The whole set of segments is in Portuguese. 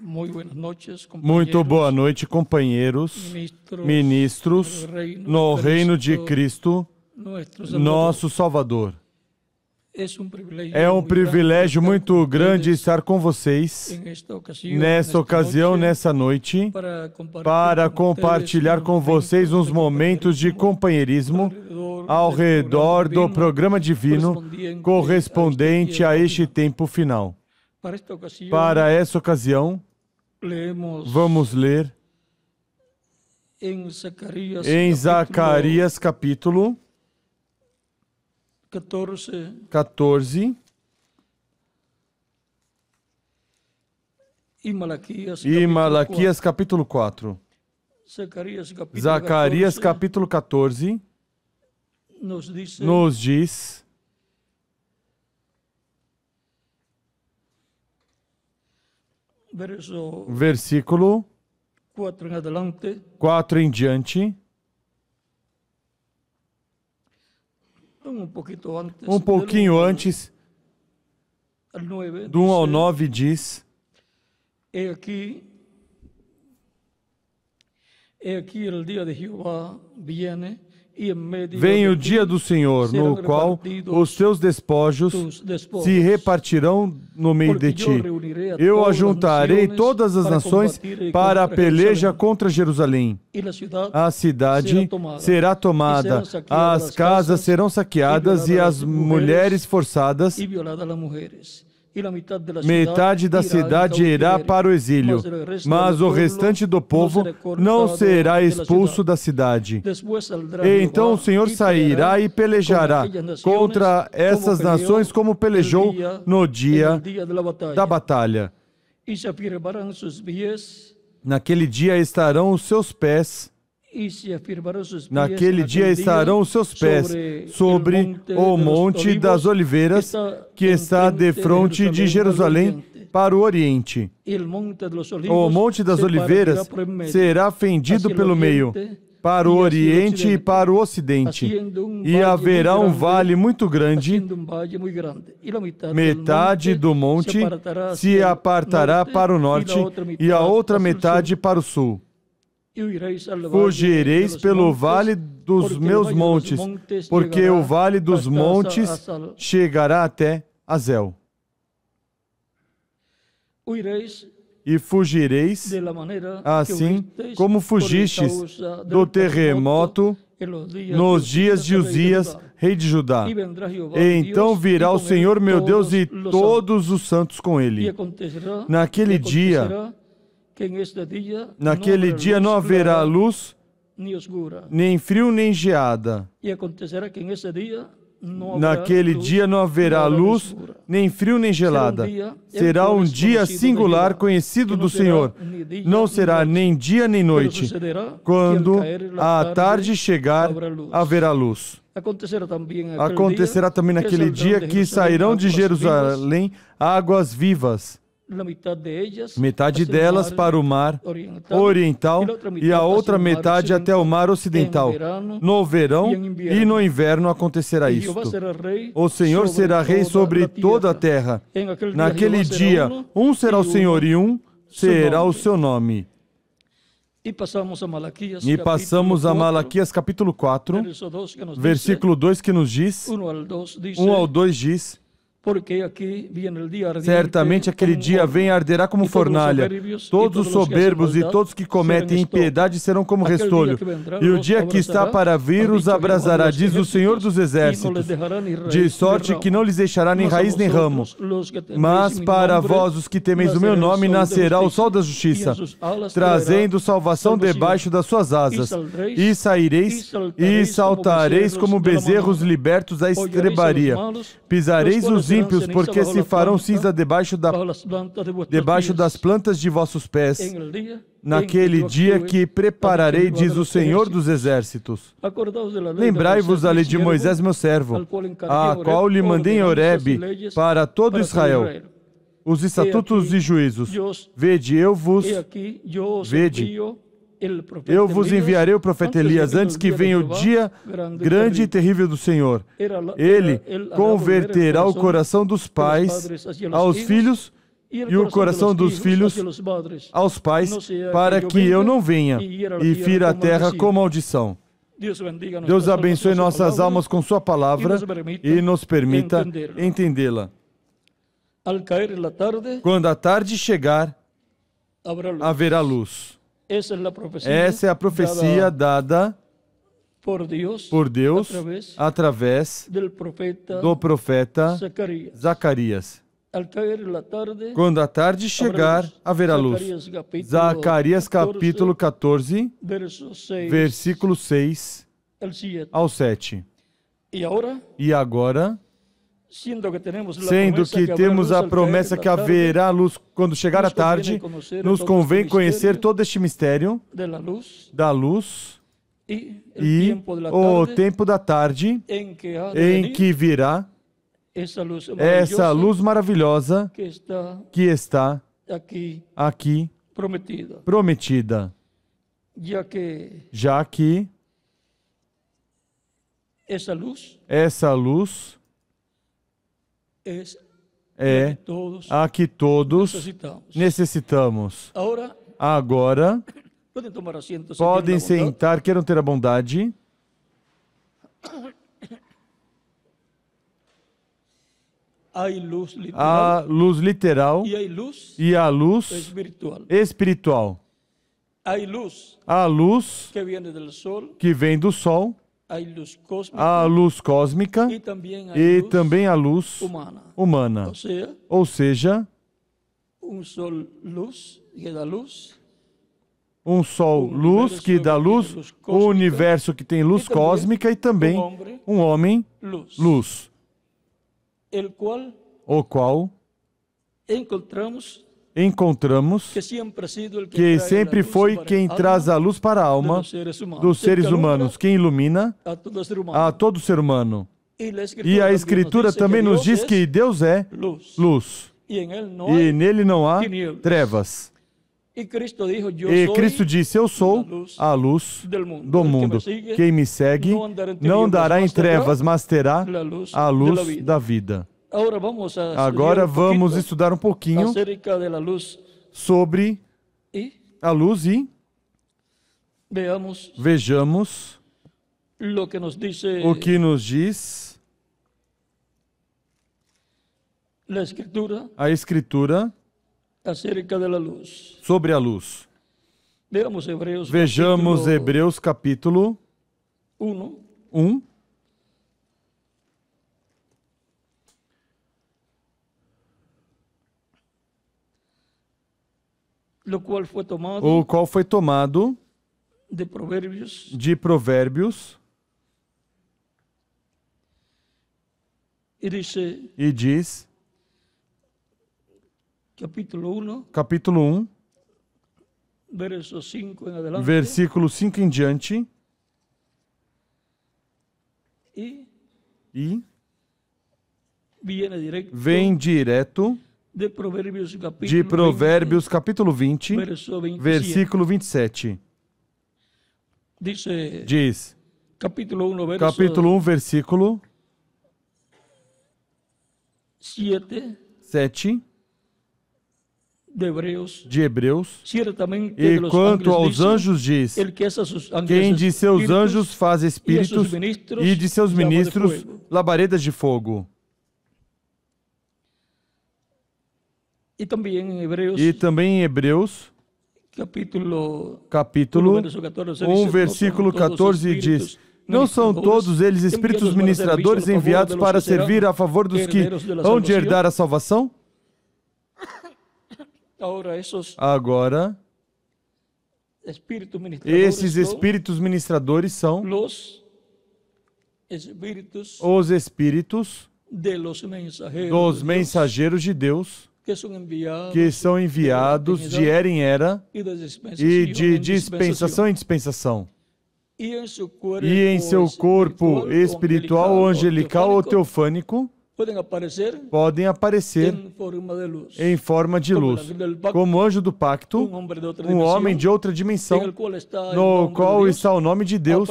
Muito boa noite, companheiros, ministros, no reino de Cristo, nosso Salvador. É um privilégio muito grande estar com vocês nesta ocasião, nessa noite, para compartilhar com vocês uns momentos de companheirismo ao redor do programa divino correspondente a este tempo final. Para essa ocasião, vamos ler em Zacarias capítulo 14 e Malaquias capítulo 4. Zacarias capítulo 14 nos diz: versículo 4 em diante. Um pouquinho antes, do 1 ao 9 diz: vem o dia do Senhor, no qual os teus despojos se repartirão no meio de ti. Eu ajuntarei todas as nações para a peleja contra Jerusalém. A cidade será tomada, as casas serão saqueadas e as mulheres forçadas. Metade da cidade irá para o exílio, mas o restante do povo não será expulso da cidade. E então o Senhor sairá e pelejará contra essas nações como pelejou no dia da batalha. Naquele dia estarão os seus pés. Naquele dia estarão os seus pés sobre o Monte das Oliveiras, que está defronte de Jerusalém para o Oriente. O Monte das Oliveiras será fendido pelo meio, para o Oriente e para o Ocidente, e haverá um vale muito grande. Metade do monte se apartará para o norte e a outra metade para o sul. Fugireis pelo vale dos meus montes, porque o vale dos montes chegará até Azel. E fugireis assim como fugistes do terremoto nos dias de Uzias, rei de Judá. E então virá o Senhor meu Deus e todos os santos com ele. Naquele dia não haverá luz, nem frio, nem geada. Naquele dia não haverá luz, nem frio, nem gelada. Será um dia singular conhecido do Senhor. Não será nem dia nem noite. Quando a tarde chegar, haverá luz. Acontecerá também naquele dia que sairão de Jerusalém águas vivas. Metade delas para o mar oriental e a outra metade até o mar ocidental. No verão e no inverno acontecerá isto. O Senhor será rei sobre toda a terra. Naquele dia, um será o Senhor e um será o seu nome. E passamos a Malaquias capítulo 4, versículo 2, que nos diz, 1 ao 2 diz: certamente aquele dia vem e arderá como fornalha. Todos os soberbos e todos que cometem impiedade serão como restolho. E o dia que está para vir os abrasará, diz o Senhor dos Exércitos, de sorte que não lhes deixará nem raiz nem ramo. Mas para vós, os que temeis o meu nome, nascerá o sol da justiça, trazendo salvação debaixo das suas asas. E saireis e saltareis como bezerros libertos da estrebaria. Pisareis os ímpios, porque se farão cinza debaixo das plantas de vossos pés. Naquele dia que prepararei, diz o Senhor dos Exércitos. Lembrai-vos da lei de Moisés, meu servo, a qual lhe mandei em Horebe para todo Israel, os estatutos e juízos. Vede, eu vos enviarei o profeta Elias antes que venha o dia grande e terrível do Senhor. Ele converterá o coração dos pais aos filhos e o coração dos filhos aos pais, para que eu não venha e fira a terra com maldição. Deus abençoe nossas almas com sua palavra e nos permita entendê-la. Quando a tarde chegar, haverá luz. Essa é a profecia dada por Deus através do profeta Zacarias. Quando a tarde chegar, haverá luz. Zacarias capítulo 14, versículo 6 ao 7. E agora, sendo que temos a promessa que haverá luz quando chegar a tarde, nos convém conhecer todo este mistério da luz e o tempo da tarde em que virá essa luz maravilhosa que está aqui prometida, já que essa luz é a que todos necessitamos. Agora, podem sentar, queiram ter a bondade. Há luz literal e a luz espiritual. Há luz que vem do sol, a luz cósmica e também a luz humana. Ou seja, um sol luz que dá luz, o universo que tem luz cósmica e também um homem luz, o qual encontramos que sempre foi quem traz a luz para a alma dos seres humanos, quem ilumina a todo ser humano. E a Escritura também nos diz que Deus é luz, e nele não há trevas. E Cristo disse, eu sou a luz do mundo. Quem me segue não andará em trevas, mas terá a luz da vida. Agora vamos estudar um pouquinho sobre a luz e vejamos o que nos diz a Escritura sobre a luz. Vejamos Hebreus capítulo 1. O qual foi tomado de Provérbios e diz, capítulo 1, versículo 5 em diante, e vem direto de Provérbios capítulo 20, versículo 27. Diz, capítulo 1, versículo 7 de Hebreus. E quanto aos anjos diz, quem de seus anjos faz espíritos e de seus ministros labaredas de fogo. E também em Hebreus, capítulo 1, versículo 14, diz, não são todos eles espíritos ministradores enviados para servir a favor dos que hão de herdar a salvação? Agora, esses espíritos ministradores são os espíritos dos mensageiros de Deus, que são enviados de era em era e de dispensação em dispensação. E em seu corpo espiritual ou angelical ou teofânico, podem aparecer em forma de luz, como anjo do pacto, um homem de outra dimensão, no qual está o nome de Deus,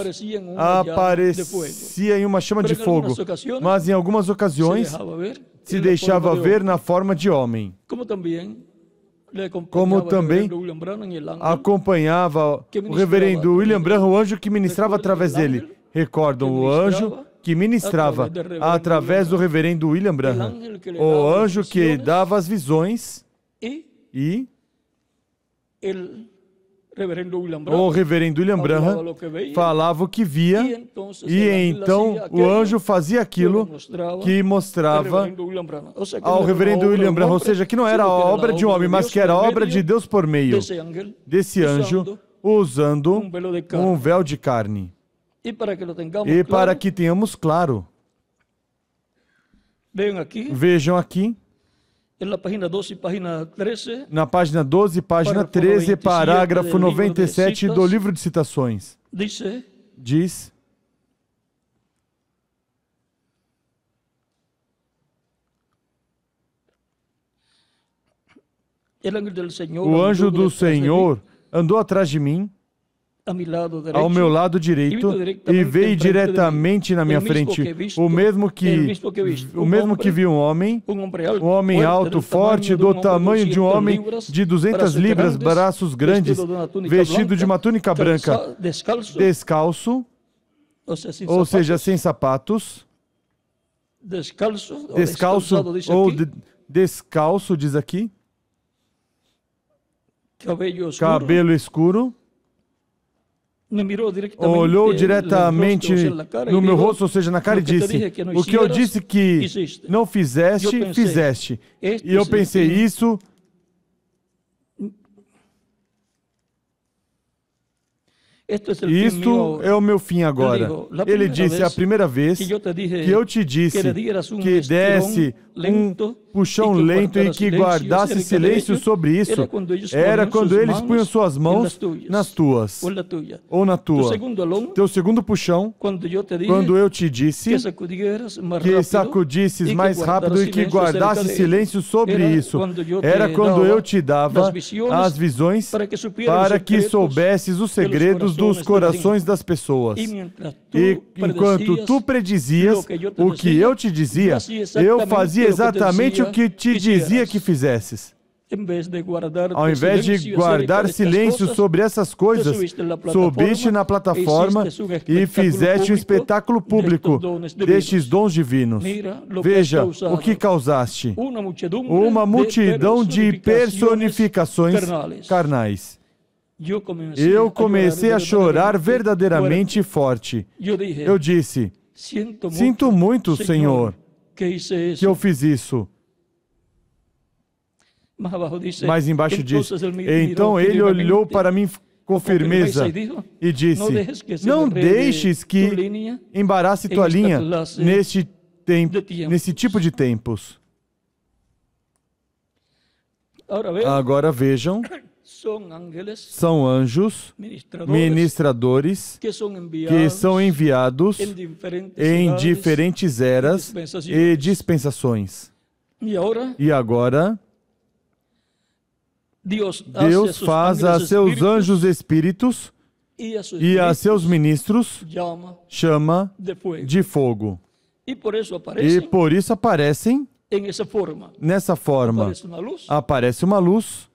aparecia em uma chama de fogo, mas em algumas ocasiões se deixava ver na forma de homem. Como também acompanhava o reverendo William Branham, o anjo que ministrava através dele. Recordam o anjo que ministrava através do reverendo William Branham, o anjo que dava as visões, e o reverendo William Branham falava o que via, e então o anjo fazia aquilo que mostrava ao reverendo William Branham, ou seja, que não era a obra de um homem, mas que era a obra de Deus por meio desse anjo, usando um véu de carne. E para que tenhamos claro, vejam aqui, na página 12 e página 13, parágrafo 97 do livro de citações, diz: o anjo do Senhor andou atrás de mim, ao meu lado direito, e veio diretamente na minha frente, o mesmo que viu um homem alto, forte, do tamanho de um homem de 200 libras, braços grandes, vestido de uma túnica branca, descalço, ou seja, sem sapatos, descalço, diz aqui, cabelo escuro, olhou diretamente no meu rosto, ou seja, na cara, e disse: o que eu disse que não fizeste, fizeste. E eu pensei, isto é o meu fim agora. Ele disse: a primeira vez que eu te disse que desse um puxão lento e que guardasse silêncio sobre isso, era quando eles punham suas mãos nas tuas, ou na tua. Teu segundo puxão, quando eu te disse que sacudisses mais rápido e que guardasse silêncio sobre isso, era quando eu te dava as visões para que soubesses os segredos dos corações das pessoas. E enquanto tu predizias o que eu te dizia, eu fazia exatamente o que te dizia que fizesses. Ao invés de guardar silêncio sobre essas coisas, subiste na plataforma e fizeste um espetáculo público destes dons divinos. Veja o que causaste: uma multidão de personificações carnais. Eu comecei a chorar verdadeiramente forte. Eu disse: sinto muito, Senhor, que eu fiz isso. Mais embaixo diz: então ele olhou para mim com firmeza e disse: não deixes que embarace tua linha nesse tipo de tempos. Agora vejam, são anjos ministradores que são enviados em diferentes eras e dispensações. E agora, Deus faz a seus anjos espíritos e a seus ministros chama de fogo. E por isso aparecem nessa forma. Aparece uma luz.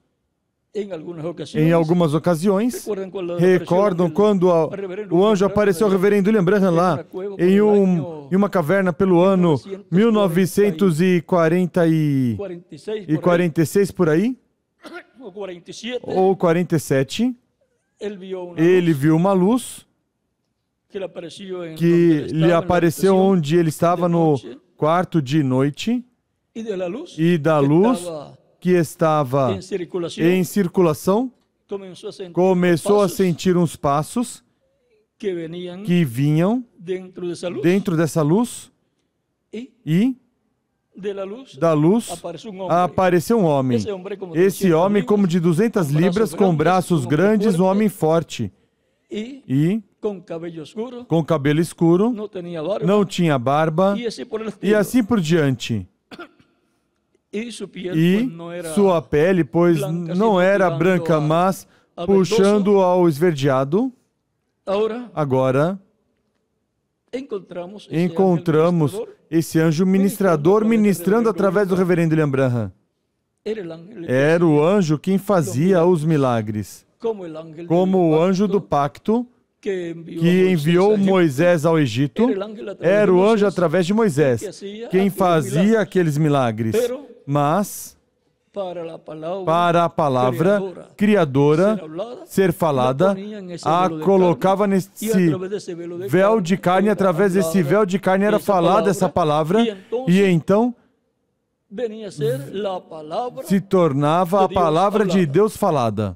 Em algumas ocasiões, recordam quando o anjo apareceu ao reverendo William Branham lá, em uma caverna pelo ano 1946 por aí, ou 47, ele viu uma luz que lhe apareceu onde ele estava no quarto de noite, e da luz que estava em circulação, começou a sentir uns passos que vinham dentro dessa luz, e da luz apareceu um homem. Esse homem, como de 200 libras, com braços grandes, um homem forte. E com cabelo escuro, não tinha barba, e assim por diante. E sua pele, pois não era branca, mas puxando ao esverdeado. Agora, encontramos esse anjo ministrador ministrando através do reverendo William Branham. Era o anjo quem fazia os milagres. Como o anjo do pacto que enviou Moisés ao Egito, era o anjo através de Moisés quem fazia aqueles milagres. Mas, para a palavra criadora ser falada, a colocava nesse véu de carne, através desse véu de carne era falada essa palavra, e então se tornava a palavra de Deus falada.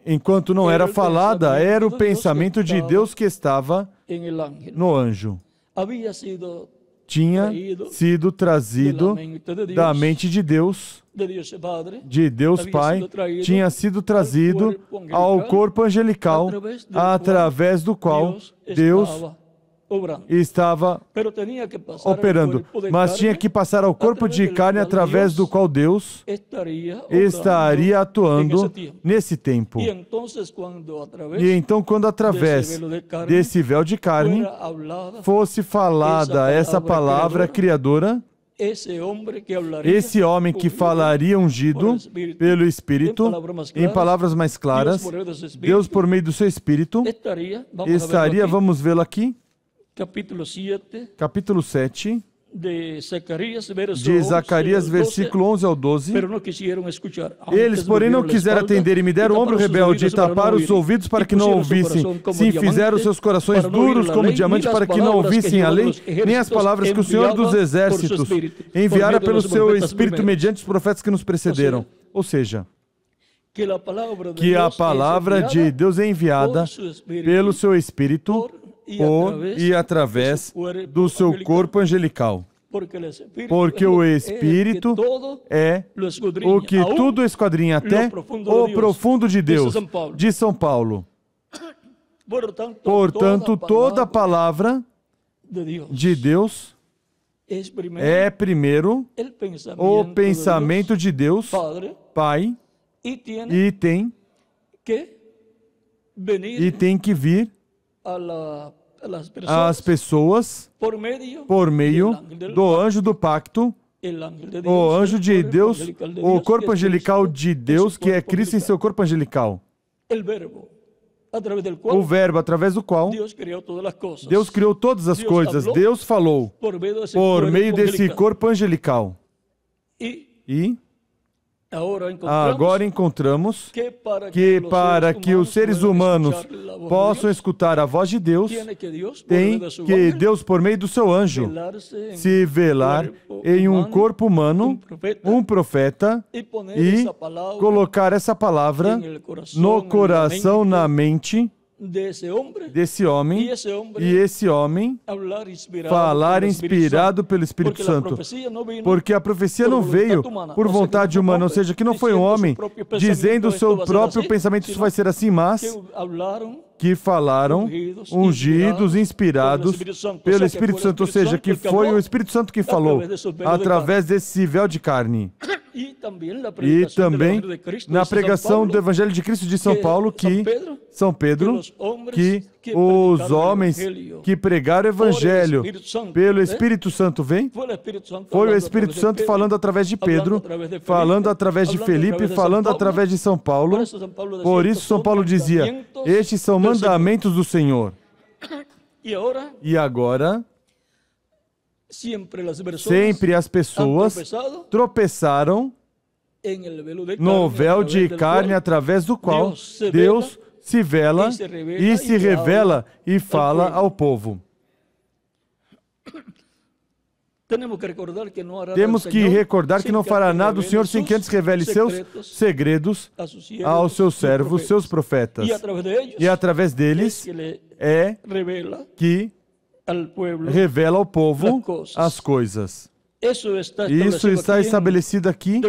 Enquanto não era falada, era o pensamento de Deus que estava no anjo. Tinha sido trazido da mente de Deus Pai, tinha sido trazido ao corpo angelical, através do qual Deus estava operando, mas tinha que passar ao corpo de carne através do qual Deus estaria atuando nesse tempo. E então, quando através desse véu de carne fosse falada essa palavra criadora, esse homem que falaria ungido pelo Espírito, em palavras mais claras, Deus por meio do seu Espírito, estaria, vamos vê-lo aqui, capítulo 7 de Zacarias, versículo 11 ao 12. Eles, porém, não quiseram atender e me deram o ombro rebelde e taparam os ouvidos para que não ouvissem. Sim, fizeram seus corações duros como diamante para que não ouvissem a lei, nem as palavras que o Senhor dos Exércitos enviara pelo seu Espírito mediante os profetas que nos precederam. Ou seja, que a palavra de Deus é enviada pelo seu Espírito e através do seu corpo angelical. Porque o Espírito é o que tudo esquadrinha até o profundo de Deus, de São Paulo. Portanto, toda a palavra de Deus é primeiro o pensamento de Deus, Pai, e tem que vir as pessoas por meio do anjo do pacto, o anjo de Deus, o corpo angelical de Deus, que é Cristo em seu corpo angelical. O verbo através do qual Deus criou todas as coisas. Deus falou por meio desse corpo angelical. E agora encontramos que para que os seres humanos possam escutar a voz de Deus, tem que Deus, por meio do seu anjo, se velar em um corpo humano, um profeta, e colocar essa palavra no coração, na mente desse homem, e esse homem falar inspirado pelo Espírito Santo, porque a profecia não veio por vontade humana, ou seja, que não foi um homem dizendo o seu próprio pensamento, isso vai ser assim, mas que falaram ungidos, inspirados pelo Espírito Santo, ou seja, que foi o Espírito Santo que falou através desse véu de carne. E também na pregação do Evangelho de Cristo de São Paulo, que São Pedro, que os homens que pregaram o Evangelho pelo Espírito Santo, vem? Foi o Espírito Santo falando através de Pedro, falando através de Felipe, falando através de São Paulo. Por isso São Paulo dizia, estes são mandamentos do Senhor. E agora, sempre as pessoas tropeçaram no véu de carne através do qual Deus se vela e se revela e fala ao povo. Temos que recordar que não fará nada o Senhor sem que antes revele seus segredos aos seus servos, seus profetas. E através deles é que revela ao povo as coisas. Isso está estabelecido aqui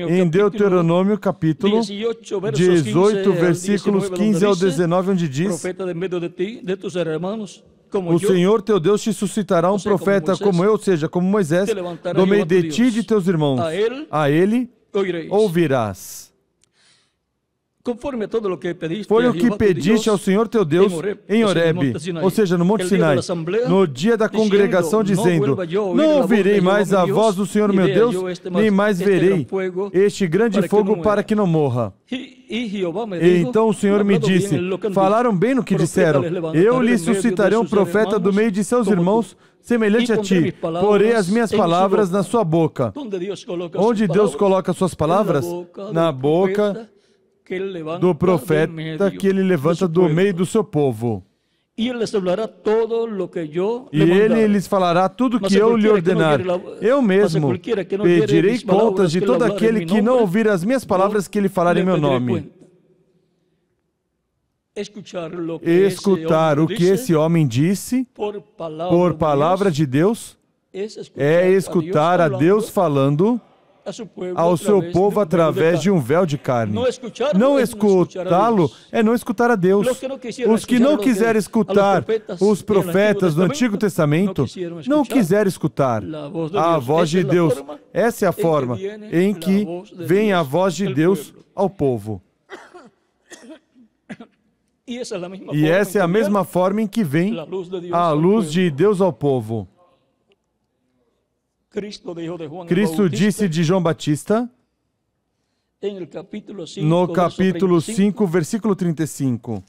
em Deuteronômio capítulo 18, versículos 15 ao 19, onde diz: o Senhor teu Deus te suscitará um profeta como eu, ou seja, como Moisés, do meio de ti e de teus irmãos. A ele ouvirás. Foi o que pediste ao Senhor teu Deus em Horebe, ou seja, no Monte Sinai, no dia da congregação, dizendo: não ouvirei mais a voz do Senhor meu Deus, nem mais verei este grande fogo para que não morra. E então o Senhor me disse: falaram bem no que disseram. Eu lhe suscitarei um profeta do meio de seus irmãos, semelhante a ti, porei as minhas palavras na sua boca. Onde Deus coloca suas palavras? Na boca do profeta que ele levanta do meio do seu povo. E ele lhes falará tudo que eu lhe ordenar. Eu mesmo pedirei contas de todo aquele que não ouvir as minhas palavras que ele falar em meu nome. Escutar o que esse homem disse por palavra de Deus é escutar a Deus falando ao seu povo através de um véu de carne. Não escutá-lo é não escutar a Deus. Os que não quiserem escutar os profetas do Antigo Testamento não quiserem escutar a voz de Deus. Essa é a forma em que vem a voz de Deus ao povo. E essa é a mesma forma em que vem a luz de Deus ao povo. Cristo disse de João Batista, no capítulo 5, versículo 35.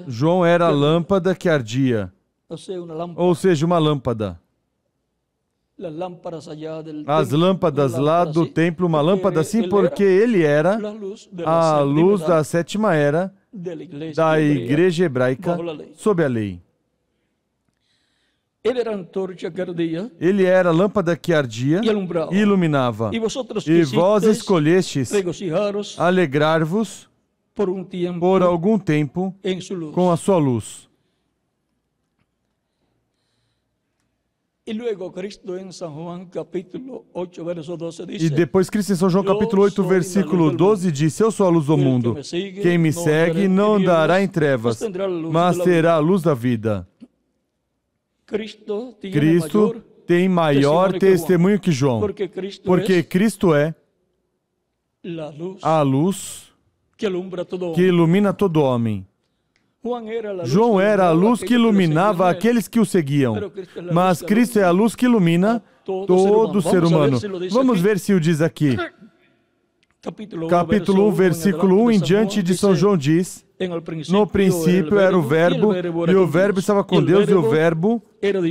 João era a lâmpada que ardia, ou seja, uma lâmpada. As lâmpadas lá do templo, uma lâmpada assim, porque ele era a luz da sétima era da igreja hebraica sob a lei. Ele era a lâmpada que ardia e iluminava. E vós escolhestes alegrar-vos por algum tempo com a sua luz. E depois Cristo em São João capítulo 8, versículo 12 diz: eu sou a luz do mundo. Quem me segue não andará em trevas, mas terá a luz da vida. Cristo tem maior testemunho que João, porque Cristo é a luz que ilumina todo homem. João era a luz que iluminava aqueles que o seguiam, mas Cristo é a luz que ilumina todo ser humano. Vamos ver se o diz aqui. Capítulo 1, versículo 1 em diante de São João diz: no princípio era o Verbo, e o Verbo estava com Deus, e o Verbo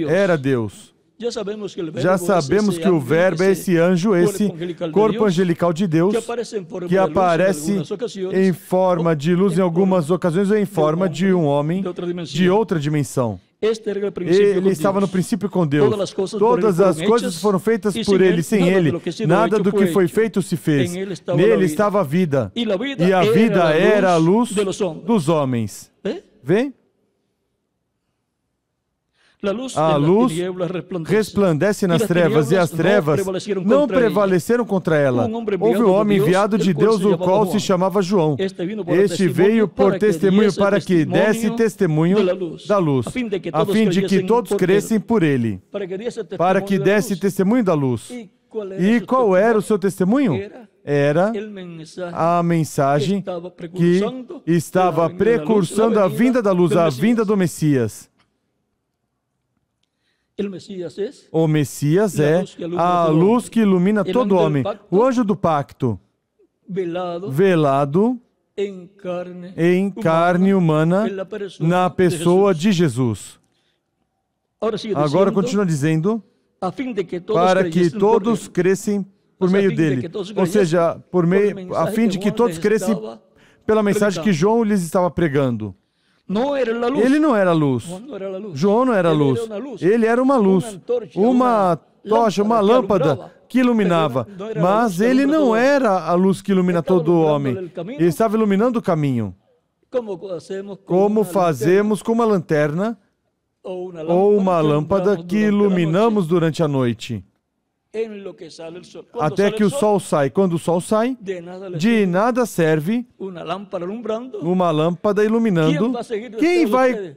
era Deus. Já sabemos que o Verbo é esse anjo, esse corpo angelical de Deus, que aparece em forma de luz em algumas ocasiões, ou em forma de um homem de outra dimensão. Ele estava no princípio com Deus. Todas as coisas foram feitas por Ele. Sem Ele, nada do que foi feito se fez. Nele estava a vida. E a vida era a luz dos homens. Vê? A luz resplandece nas trevas, e as trevas não prevaleceram contra ela. Houve um homem enviado de Deus, o qual se chamava João. Este veio por testemunho para que desse testemunho da luz, a fim de que todos crescem por ele, para que desse testemunho da luz. E qual era o seu testemunho? Era a mensagem que estava precursando a vinda da luz, a vinda do Messias. O Messias é a luz que ilumina todo homem. O anjo do pacto, velado em carne humana, na pessoa de Jesus. Agora continua dizendo, para que todos crescem por meio dele. Ou seja, a fim de que todos crescem pela mensagem que João lhes estava pregando. Ele não era luz. João não era luz. Ele era uma luz, uma tocha, uma lâmpada que iluminava. Mas ele não era a luz que ilumina todo homem. Ele estava iluminando o caminho. Como fazemos com uma lanterna ou uma lâmpada que iluminamos durante a noite. Até que o sol sai. Quando o sol sai, de nada serve uma lâmpada iluminando. Quem vai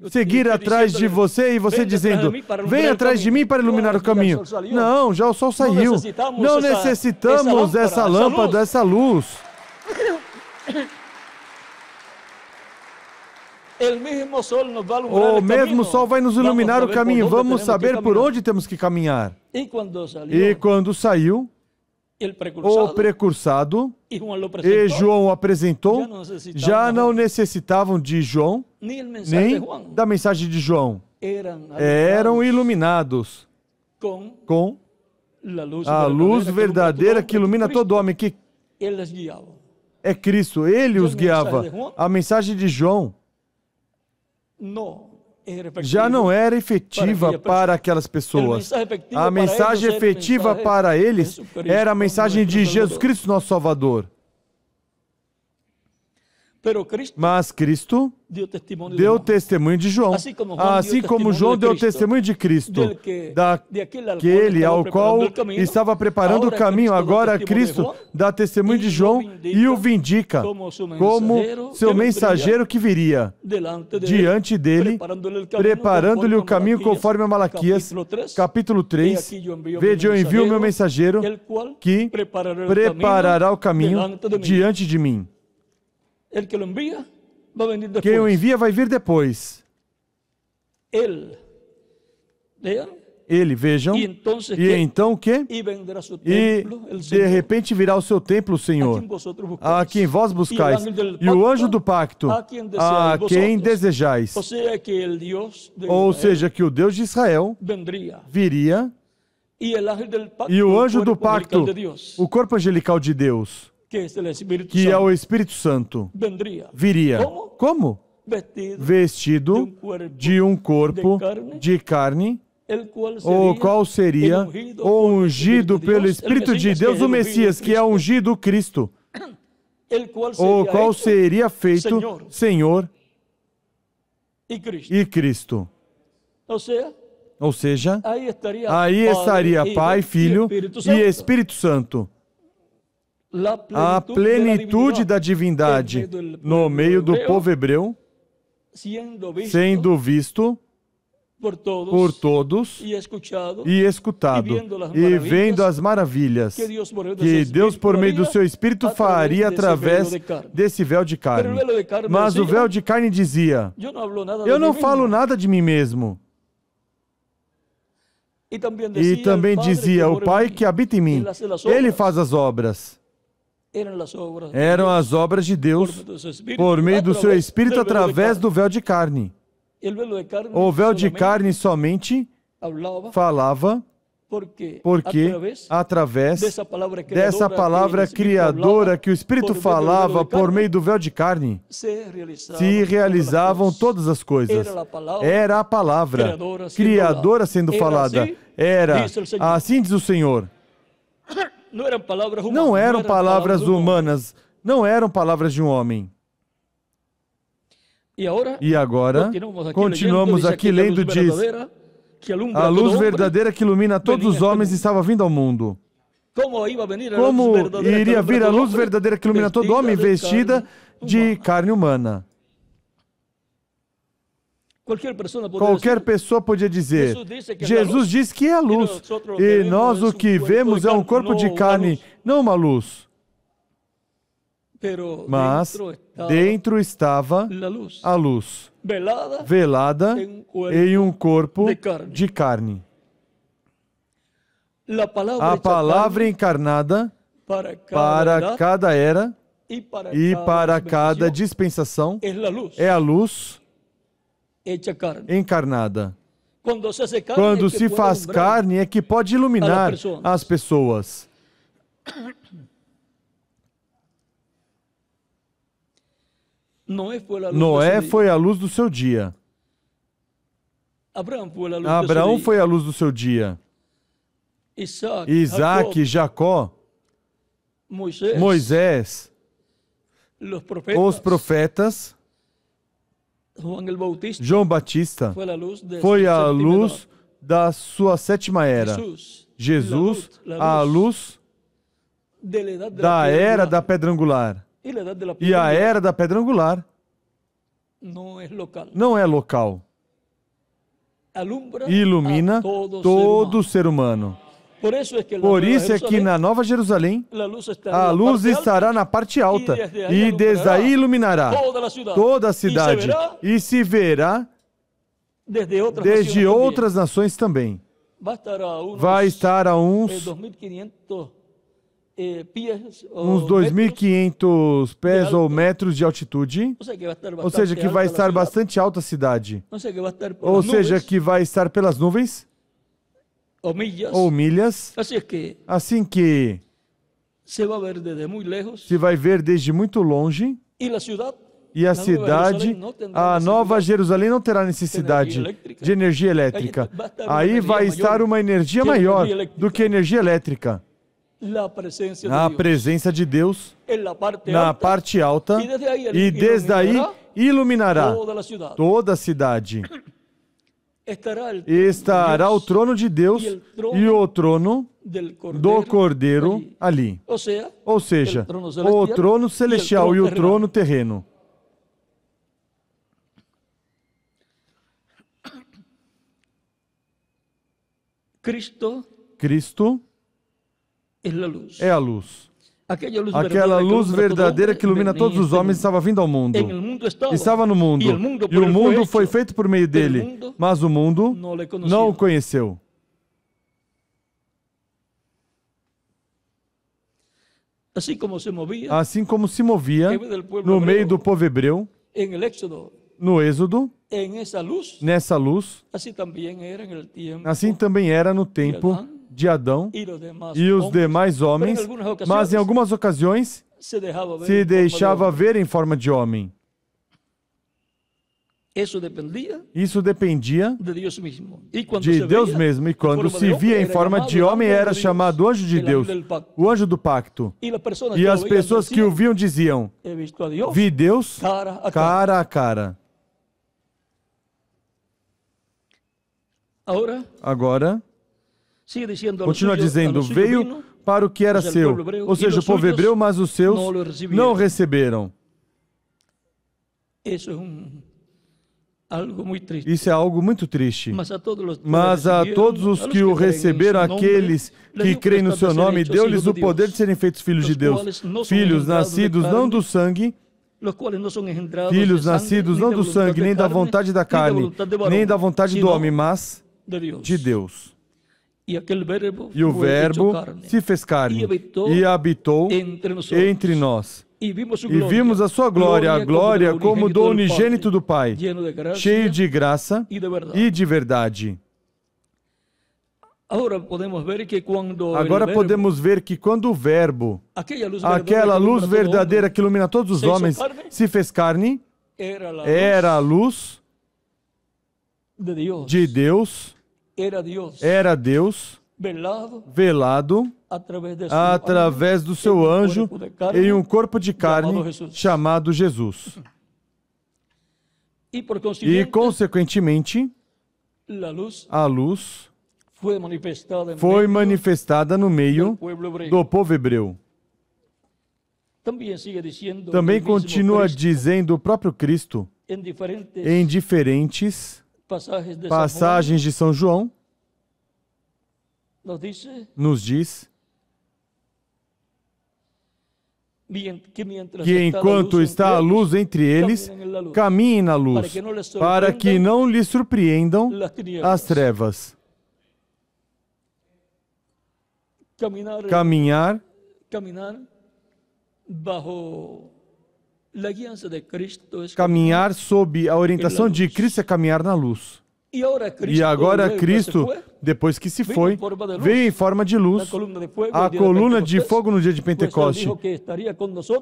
seguir atrás de você e você dizendo, vem atrás de mim para iluminar o caminho? Não, já o sol saiu. Não necessitamos essa lâmpada, essa luz. O mesmo sol vai nos iluminar o caminho. Vamos saber por onde temos que caminhar. E quando saiu, o precursado, e João o apresentou, já não necessitavam de João, nem da mensagem de João. Eram iluminados com a luz verdadeira que ilumina todo homem, que é Cristo. Ele os guiava. A mensagem de João já não era efetiva para aquelas pessoas. A mensagem efetiva para eles era a mensagem de Jesus Cristo, nosso Salvador. Mas Cristo deu testemunho de João, assim como João deu testemunho de Cristo, daquele ao qual estava preparando o caminho. Agora Cristo dá testemunho de João e o vindica como seu mensageiro que viria diante dele, preparando-lhe o caminho conforme a Malaquias, capítulo 3. Vede, eu envio o meu mensageiro que preparará o caminho diante de mim. Quem o envia vai vir depois. Ele, vejam. E então o quê? E de repente virá o seu templo, Senhor, a quem vós buscais, e o anjo do pacto, a quem desejais. Ou seja, que o Deus de Israel viria, e o anjo do pacto, o corpo angelical de Deus, que é o Espírito Santo, viria. Como? Vestido de um corpo de carne, o qual seria o ungido pelo Espírito de Deus, o Messias, que é ungido Cristo, o qual seria feito Senhor e Cristo. Ou seja, aí estaria Pai, Filho e Espírito Santo. A plenitude da divindade no meio do povo hebreu, sendo visto por todos e escutado, e vendo as maravilhas que Deus, por meio do seu Espírito, faria através desse véu de carne. Mas o véu de carne dizia, eu não falo nada de mim mesmo. E também dizia, o Pai que habita em mim, Ele faz as obras. Eram as obras de Deus por meio do seu Espírito através do véu de carne. O véu de carne somente falava porque através dessa palavra criadora que o Espírito falava por meio do véu de carne, se realizavam todas as coisas. Era a palavra criadora sendo falada. Era, assim diz o Senhor. Não eram palavras humanas, não eram palavras de um homem. E agora, continuamos aqui lendo, diz, a luz verdadeira que ilumina todos os homens estava vindo ao mundo. Como iria vir a luz verdadeira que ilumina todo homem vestida de carne humana? Qualquer pessoa podia dizer, Jesus diz que é a luz, e nós o que vemos é um corpo de carne, não uma luz. Mas dentro estava a luz, velada em um corpo de carne. A palavra encarnada para cada era e para cada dispensação é a luz encarnada. Quando se faz carne é que pode iluminar as pessoas. Noé foi a luz do seu dia. Abraão foi a luz do seu dia. Isaac, Jacó, Moisés, os profetas, João Batista foi a luz da sua sétima era. Jesus, a luz da era da pedra angular. E a era da pedra angular não é local. Ilumina todo ser humano. Por isso é que na Nova Jerusalém a luz estará na parte alta e desde aí iluminará toda a cidade e se verá desde outras nações também. Vai estar a uns 2.500 pés ou metros de altitude, ou seja, que vai estar bastante alta a cidade, ou seja, que vai estar pelas nuvens ou milhas, assim que se vai ver desde muito longe, e a cidade, a Nova Jerusalém não terá necessidade de energia elétrica. Aí vai estar uma energia maior do que energia elétrica. A presença de Deus na parte alta e desde aí iluminará toda a cidade. Estará o trono de Deus e o trono do Cordeiro ali. Ou seja, o trono celestial e o trono terreno. Cristo é a luz. Aquela luz verdadeira que ilumina todos os homens estava vindo ao mundo. Estava no mundo. E o mundo foi feito por meio dele. Mas o mundo não o conheceu. Assim como se movia no meio do povo hebreu, no Êxodo, nessa luz, assim também era no tempo de Adão e os demais homens, mas em algumas ocasiões se deixava ver em forma de homem. Isso dependia de Deus mesmo. E quando se via em forma de homem, era chamado anjo de Deus, o anjo do pacto. E as pessoas que o viam diziam: vi Deus cara a cara. Agora, continua dizendo, veio para o que era seu, ou seja, o povo hebreu, mas os seus não receberam. Isso é algo muito triste. Mas a todos os que o receberam, aqueles que creem no seu nome, deu-lhes o poder de serem feitos filhos de Deus. Filhos nascidos não do sangue, nem da vontade da carne, nem da vontade do homem, mas de Deus. E o Verbo se fez carne e habitou entre nós. E vimos a sua glória, a glória como do unigênito do Pai, cheio de graça e de verdade. Agora podemos ver que quando o Verbo, aquela luz verdadeira que ilumina todos os homens, se fez carne, era a luz de Deus, era Deus velado através do seu anjo em um corpo de carne chamado Jesus. E, consequentemente, a luz foi manifestada no meio do povo hebreu. Também continua dizendo o próprio Cristo em diferentes passagens de São João, nos diz que enquanto está a luz entre eles, caminhem na luz, para que não lhes surpreendam as trevas. Caminhar sob a orientação de Cristo é caminhar na luz. E agora Cristo depois que se foi, veio em forma de luz, a coluna de fogo no dia de Pentecoste,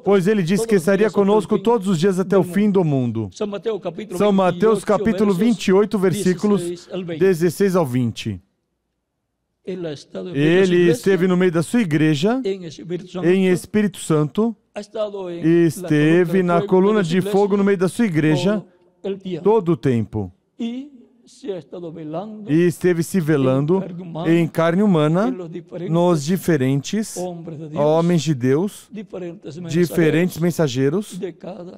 pois ele disse que estaria conosco todos os dias até o fim do mundo. São Mateus capítulo 28, versículos 16 ao 20. Ele esteve no meio da sua igreja, em Espírito Santo, esteve na coluna de fogo no meio da sua igreja todo o tempo. E esteve se velando em carne humana nos diferentes homens de Deus, diferentes mensageiros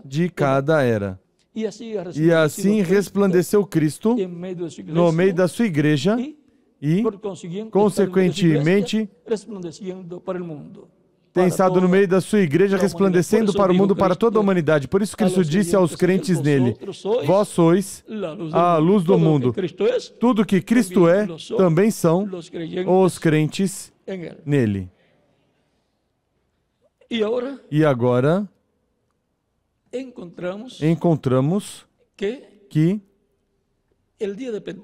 de cada era. E assim resplandeceu Cristo no meio da sua igreja e, consequentemente, tem estado no meio da sua igreja resplandecendo para o mundo, para toda a humanidade. Por isso Cristo disse aos crentes nele: vós sois a luz do mundo. Tudo que Cristo é, também são os crentes nele. E agora, encontramos que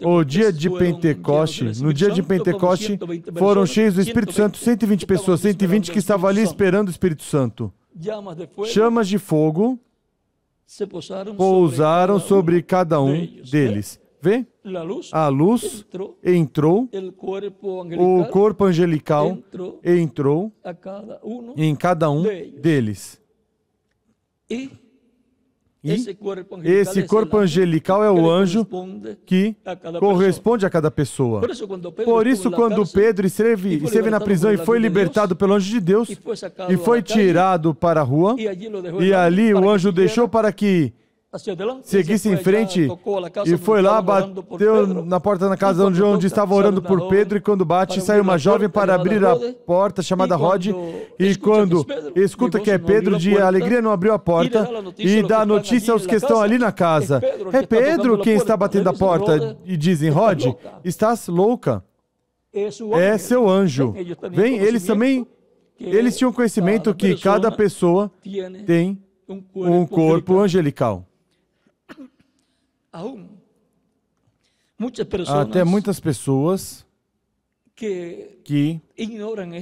o dia de Pentecoste, no dia de Pentecoste, foram cheios do Espírito Santo 120 pessoas, 120 que estavam ali esperando o Espírito Santo. Chamas de fogo pousaram sobre cada um deles. Vê? A luz entrou, o corpo angelical entrou em cada um deles. E esse corpo angelical é o anjo que corresponde a cada pessoa. Por isso, quando Pedro esteve na prisão e foi libertado pelo anjo de Deus, e foi tirado para a rua, e ali o anjo deixou para que seguisse em frente, e foi lá, bateu na porta da casa onde estava orando por Pedro, e quando bate, sai uma jovem para abrir a porta, chamada Rode, e quando escuta que é Pedro, de alegria não abriu a porta, e dá notícia aos que estão ali na casa: é Pedro quem está batendo a porta. E dizem: Rode, estás louca? É seu anjo. Vem, eles tinham conhecimento que cada pessoa tem um corpo angelical. Até muitas pessoas que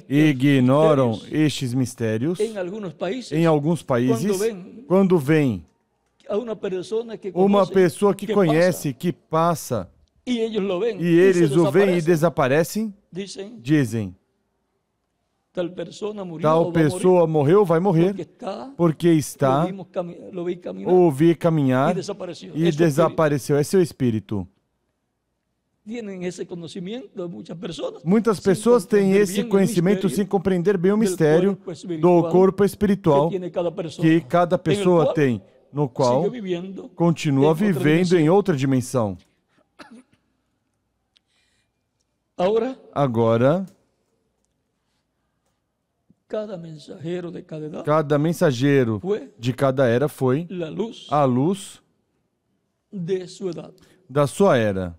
ignoram estes mistérios em alguns países, quando vem uma pessoa que conhece, que passa, e eles o veem e desaparecem, dizem: tal pessoa morreu, vai morrer, porque está, ouvi caminhar e desapareceu. É seu espírito. Muitas pessoas têm esse conhecimento sem compreender bem o mistério do corpo espiritual que cada pessoa tem, no qual continua vivendo em outra dimensão. Agora, cada mensageiro de cada era foi a luz da sua era.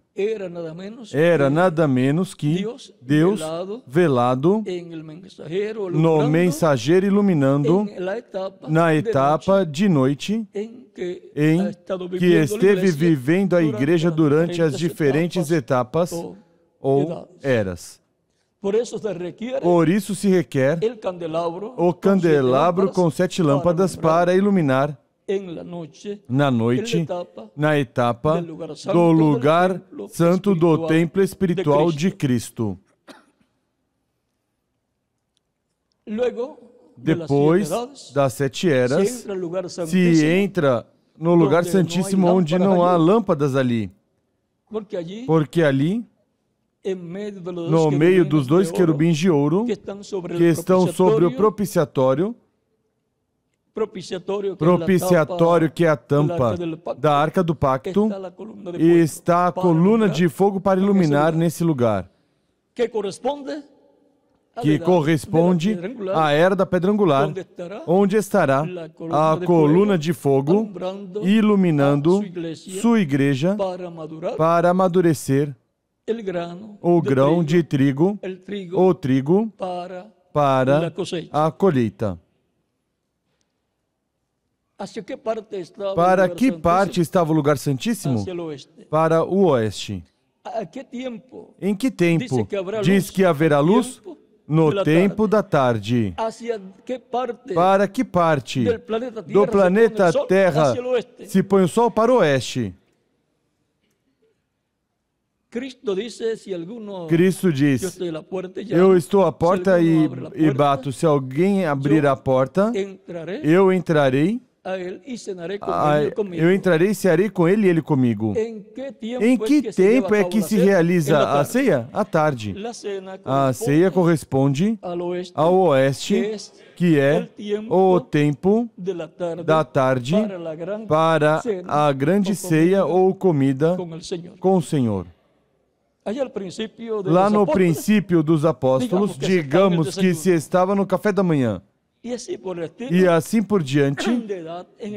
Era nada menos que Deus velado no mensageiro, iluminando na etapa de noite em que esteve vivendo a igreja durante as diferentes etapas ou eras. Por isso se requer o candelabro com 7 lâmpadas para iluminar na noite, na etapa do lugar santo do templo espiritual de Cristo. Depois das 7 eras, se entra no lugar santíssimo onde não há lâmpadas ali, porque ali, no meio dos 2 querubins de ouro que estão sobre o propiciatório que é a tampa da Arca do Pacto, e está a coluna de fogo para iluminar nesse lugar, que corresponde à era da pedra angular, onde estará a coluna de fogo iluminando sua igreja para amadurecer o grão de trigo, o trigo para a colheita. Para que parte estava o lugar santíssimo? Para o oeste. Em que tempo? Diz que haverá luz no tempo da tarde. Para que parte do planeta Terra se põe o sol para o oeste? Cristo diz, eu estou à porta e bato. Se alguém abrir a porta, eu entrarei. Eu entrarei e cearei com ele e ele comigo. Em que tempo é que se realiza a ceia? À tarde. A ceia corresponde ao oeste, que é o tempo da tarde para a grande ceia ou comida com o Senhor. Lá no princípio dos apóstolos, digamos que se estava no café da manhã. E assim por diante,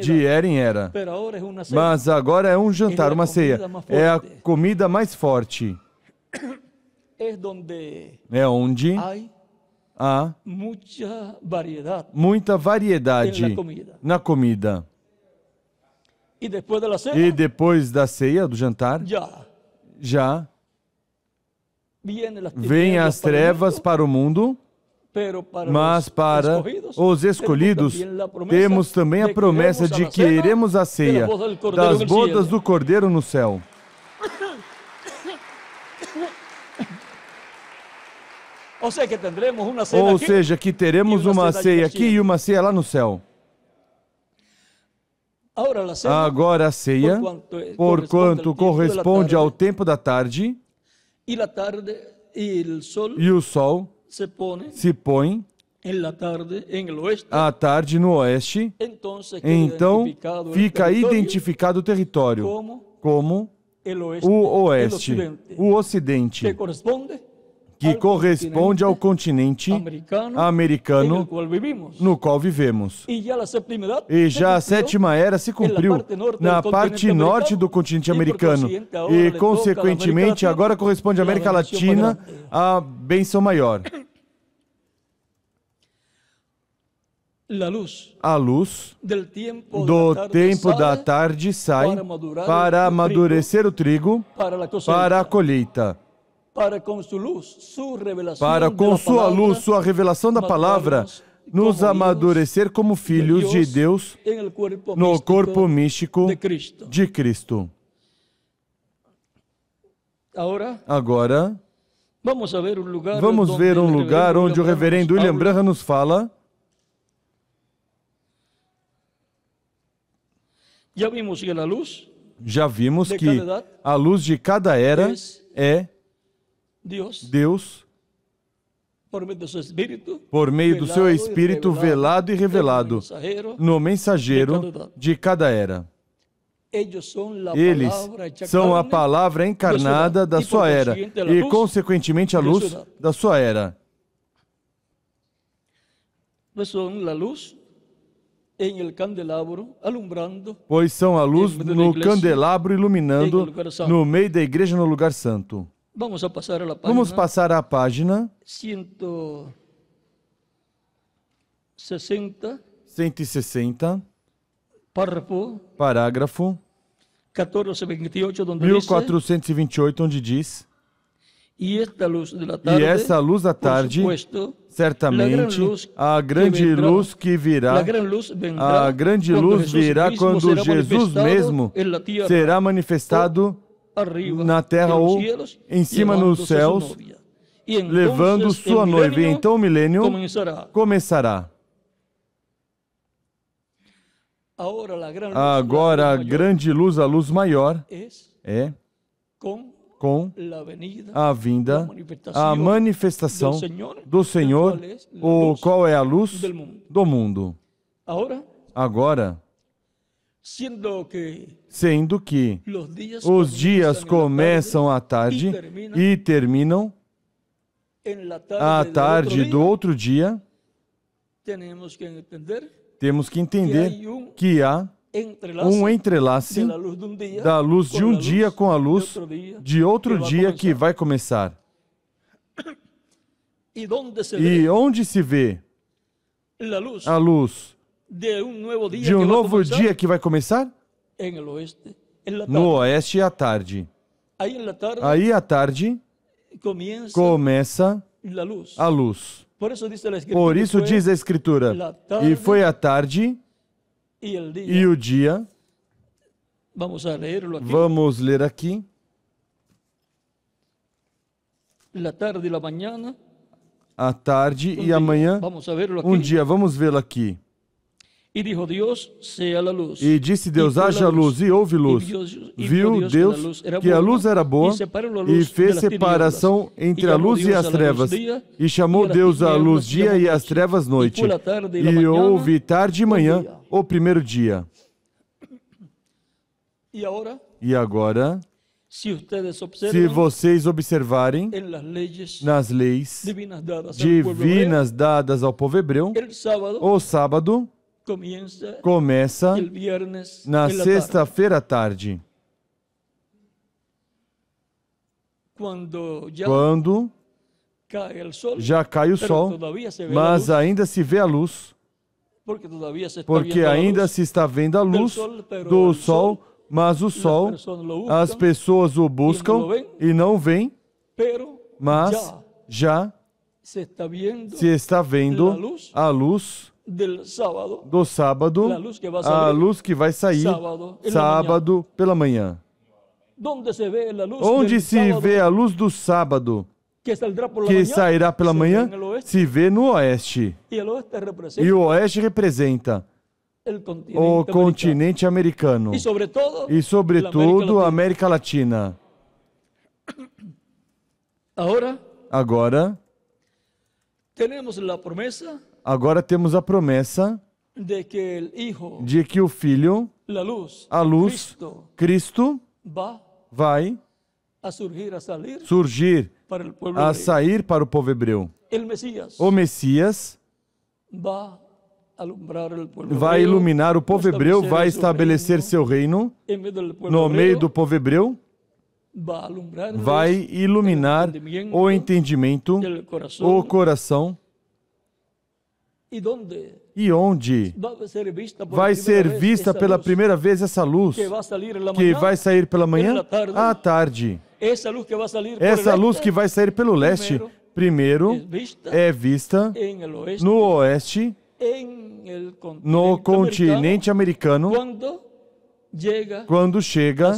de era em era. Mas agora é um jantar, uma ceia. É a comida mais forte. É onde há muita variedade na comida. E depois da ceia, do jantar, já vêm as trevas para o mundo. Mas para os escolhidos, temos também a promessa de que iremos à ceia das bodas do Cordeiro no céu. Ou seja, que teremos uma ceia aqui e uma ceia lá no céu. Agora a ceia, porquanto corresponde ao tempo da tarde, e o sol se põe à tarde no oeste, então fica identificado o território como o oeste, o ocidente, que corresponde ao continente americano no qual vivemos. E já a sétima era se cumpriu na parte norte do continente americano e, consequentemente, agora corresponde à América Latina a bênção maior. A luz do tempo da tarde sai para amadurecer o trigo para a colheita. Para com sua luz, sua revelação da palavra, nos amadurecer como filhos de Deus no corpo místico de Cristo. Agora, vamos ver um lugar onde o reverendo William Branham nos fala. Já vimos que a luz de cada era é Deus, por meio do seu Espírito velado e revelado, no mensageiro de cada era. Eles são a palavra encarnada da sua era e, consequentemente, a luz da sua era. Pois são a luz no candelabro iluminando no meio da igreja no lugar santo. Vamos passar à página 160, parágrafo 1428, onde diz: E essa luz da tarde, certamente, a grande luz que virá, a grande luz virá quando Jesus mesmo será manifestado na terra ou em cima nos céus, levando sua noiva, e então o milênio começará. Agora a grande luz, a luz maior, é com a vinda, a manifestação do Senhor, o qual é a luz do mundo. Agora, sendo que os dias começam à tarde e terminam à tarde do outro dia, temos que entender que há um entrelace da luz de um dia com a luz de outro dia que vai começar. E onde se vê a luz de um novo dia que vai começar? No oeste à tarde. Aí à tarde começa a luz. Por isso diz a Escritura, e foi a tarde e o dia. Vamos ler aqui. A tarde e amanhã, um dia. Vamos vê-lo aqui. E disse Deus, haja luz, e houve luz. Viu Deus que a luz era boa, e fez separação entre a luz e as trevas. E chamou Deus a luz dia e as trevas noite. E houve tarde e manhã, o primeiro dia. E agora, se vocês observarem nas leis divinas dadas ao povo hebreu, o sábado começa na sexta-feira à tarde, quando já cai o sol, mas ainda se vê a luz, porque ainda se está vendo a luz do sol, mas o sol, as pessoas o buscam e não veem, mas já se está vendo a luz do sábado, a luz que vai sair sábado pela manhã. Onde se vê a luz do sábado, que sairá pela manhã, se vê no oeste. E o oeste representa o continente americano e, sobretudo, a América Latina. Agora, temos a promessa de que o Filho, a luz, Cristo, vai surgir, a sair para o povo hebreu. O Messias vai iluminar o povo hebreu, vai estabelecer seu reino no meio do povo hebreu, vai iluminar o entendimento, o coração. E onde vai ser vista pela primeira vez essa luz, que vai sair pela manhã à tarde. Essa luz que vai sair pelo leste, primeiro é vista no oeste, no continente americano, quando chega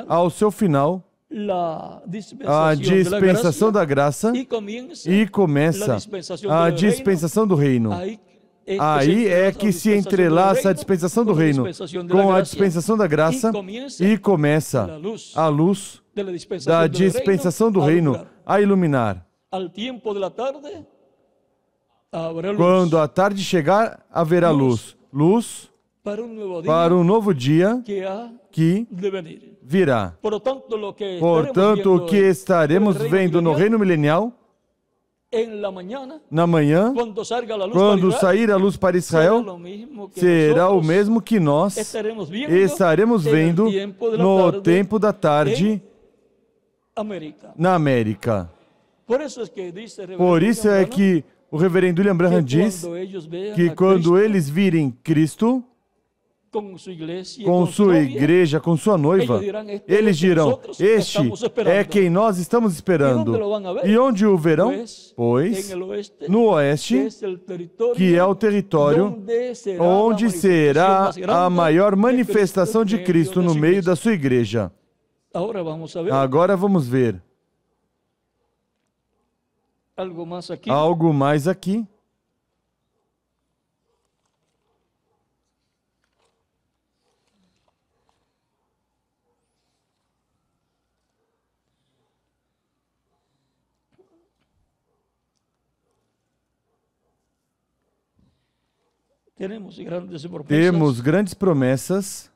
ao seu final a dispensação da graça e começa a dispensação do reino. Aí é que se entrelaça a dispensação do reino com a dispensação da graça e começa a luz da dispensação do reino a iluminar. Quando a tarde chegar, haverá luz. Luz para um novo dia que virá. Portanto, o que estaremos vendo no reino milenial, na manhã, quando sair a luz para Israel, será o mesmo que nós estaremos vendo no tempo da tarde na América. Por isso é que o reverendo William Branham diz que quando eles virem Cristo, com sua igreja, com sua noiva, eles dirão, este é quem nós estamos esperando. E onde o verão? Pois, no oeste, que é o território onde será a maior manifestação de Cristo no meio da sua igreja. Agora vamos ver algo mais aqui. Temos grandes promessas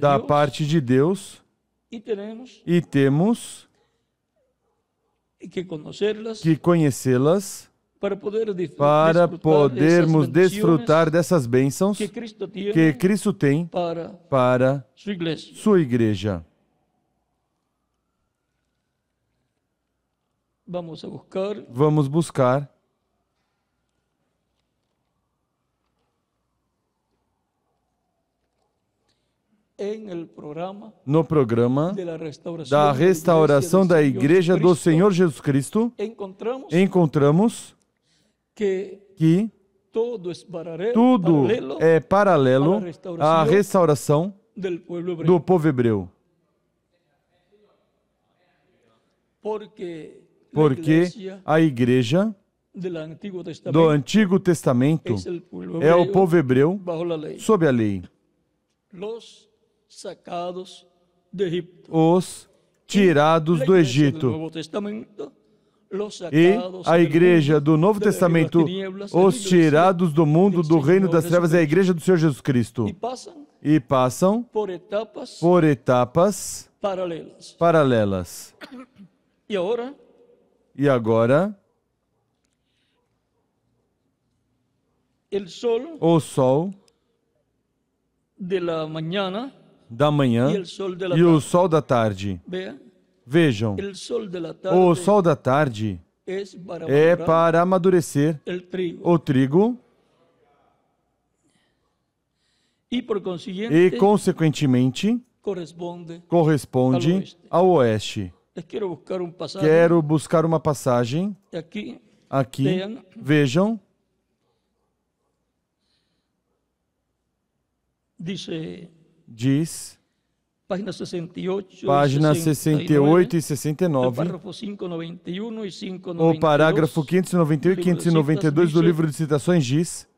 da parte de Deus e temos que conhecê-las para podermos desfrutar dessas bênçãos que Cristo tem para sua igreja. Vamos buscar no programa da restauração da Igreja do Senhor Jesus Cristo, encontramos que tudo é paralelo à restauração do povo hebreu. Porque a Igreja do Antigo Testamento é o povo hebreu sob a lei. Os tirados do Egito. E a Igreja do Novo Testamento, os tirados do mundo, do reino das trevas, é a Igreja do Senhor Jesus Cristo. E passam por etapas paralelas. E agora, o sol da manhã e o sol da tarde. Vejam, o sol da tarde é para amadurecer o trigo e, consequentemente, corresponde ao oeste. Quero buscar uma passagem aqui. Vejam. Diz, página 68 e 69, o parágrafo 591 e 592 do livro de citações diz: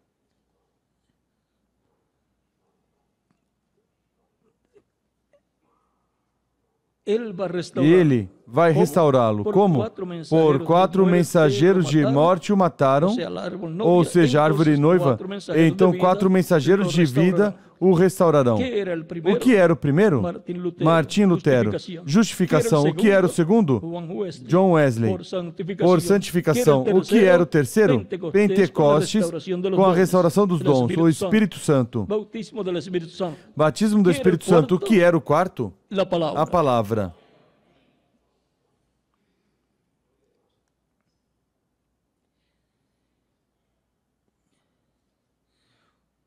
Ele vai restaurá-lo. Como? Por 4 mensageiros de morte o mataram, ou seja, árvore noiva. Então 4 mensageiros de vida o restaurarão. O que era o primeiro? Martim Lutero. Justificação. O que era o segundo? John Wesley. Por santificação. O que era o terceiro? Pentecostes, com a restauração dos dons, o Espírito Santo. Batismo do Espírito Santo. O que era o quarto? A palavra.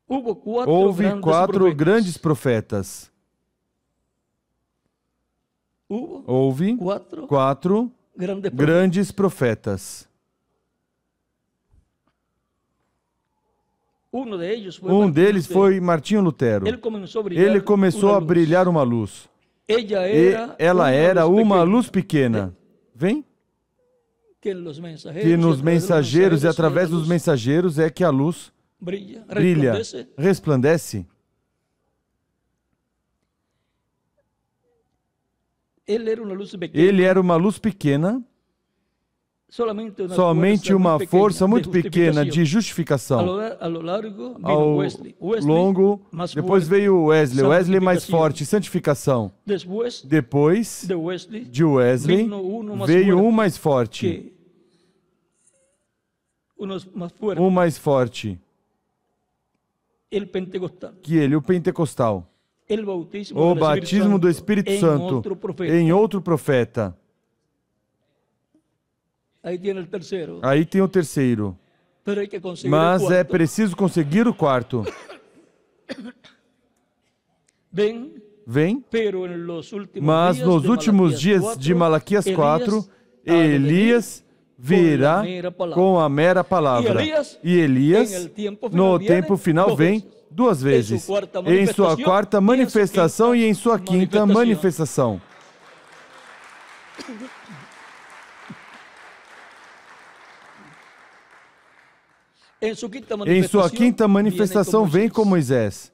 Houve 4 grandes profetas. Houve 4 grandes profetas. Um deles foi Martinho Lutero. Ele começou a brilhar uma luz. E ela era uma luz pequena. Vem? Que nos mensageiros e através dos mensageiros é que a luz brilha, resplandece. Ele era uma luz pequena, somente uma força muito pequena de justificação. Ao longo, depois veio Wesley mais forte, santificação. Depois de Wesley, veio um mais forte. Um mais forte. Que ele, o pentecostal. O batismo do Espírito Santo em outro profeta. Aí tem o terceiro. Mas é preciso conseguir o quarto. Vem. Mas nos últimos dias de Malaquias 4, Elias virá com a mera palavra. E Elias, no tempo final, vem 2 vezes. Em sua quarta manifestação e em sua quinta manifestação. Em sua quinta manifestação vem com Moisés.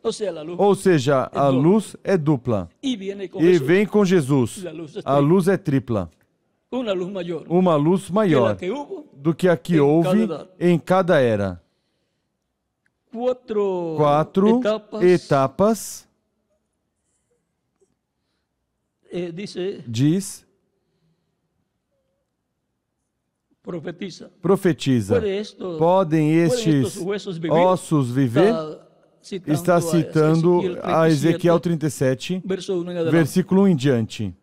Ou seja, a luz é dupla. E vem com Jesus. A luz é tripla. Uma luz maior do que a que houve em cada era. 4 etapas. Diz. Profetiza. Podem estes ossos viver? Está citando a Ezequiel 37, versículo 1 em diante.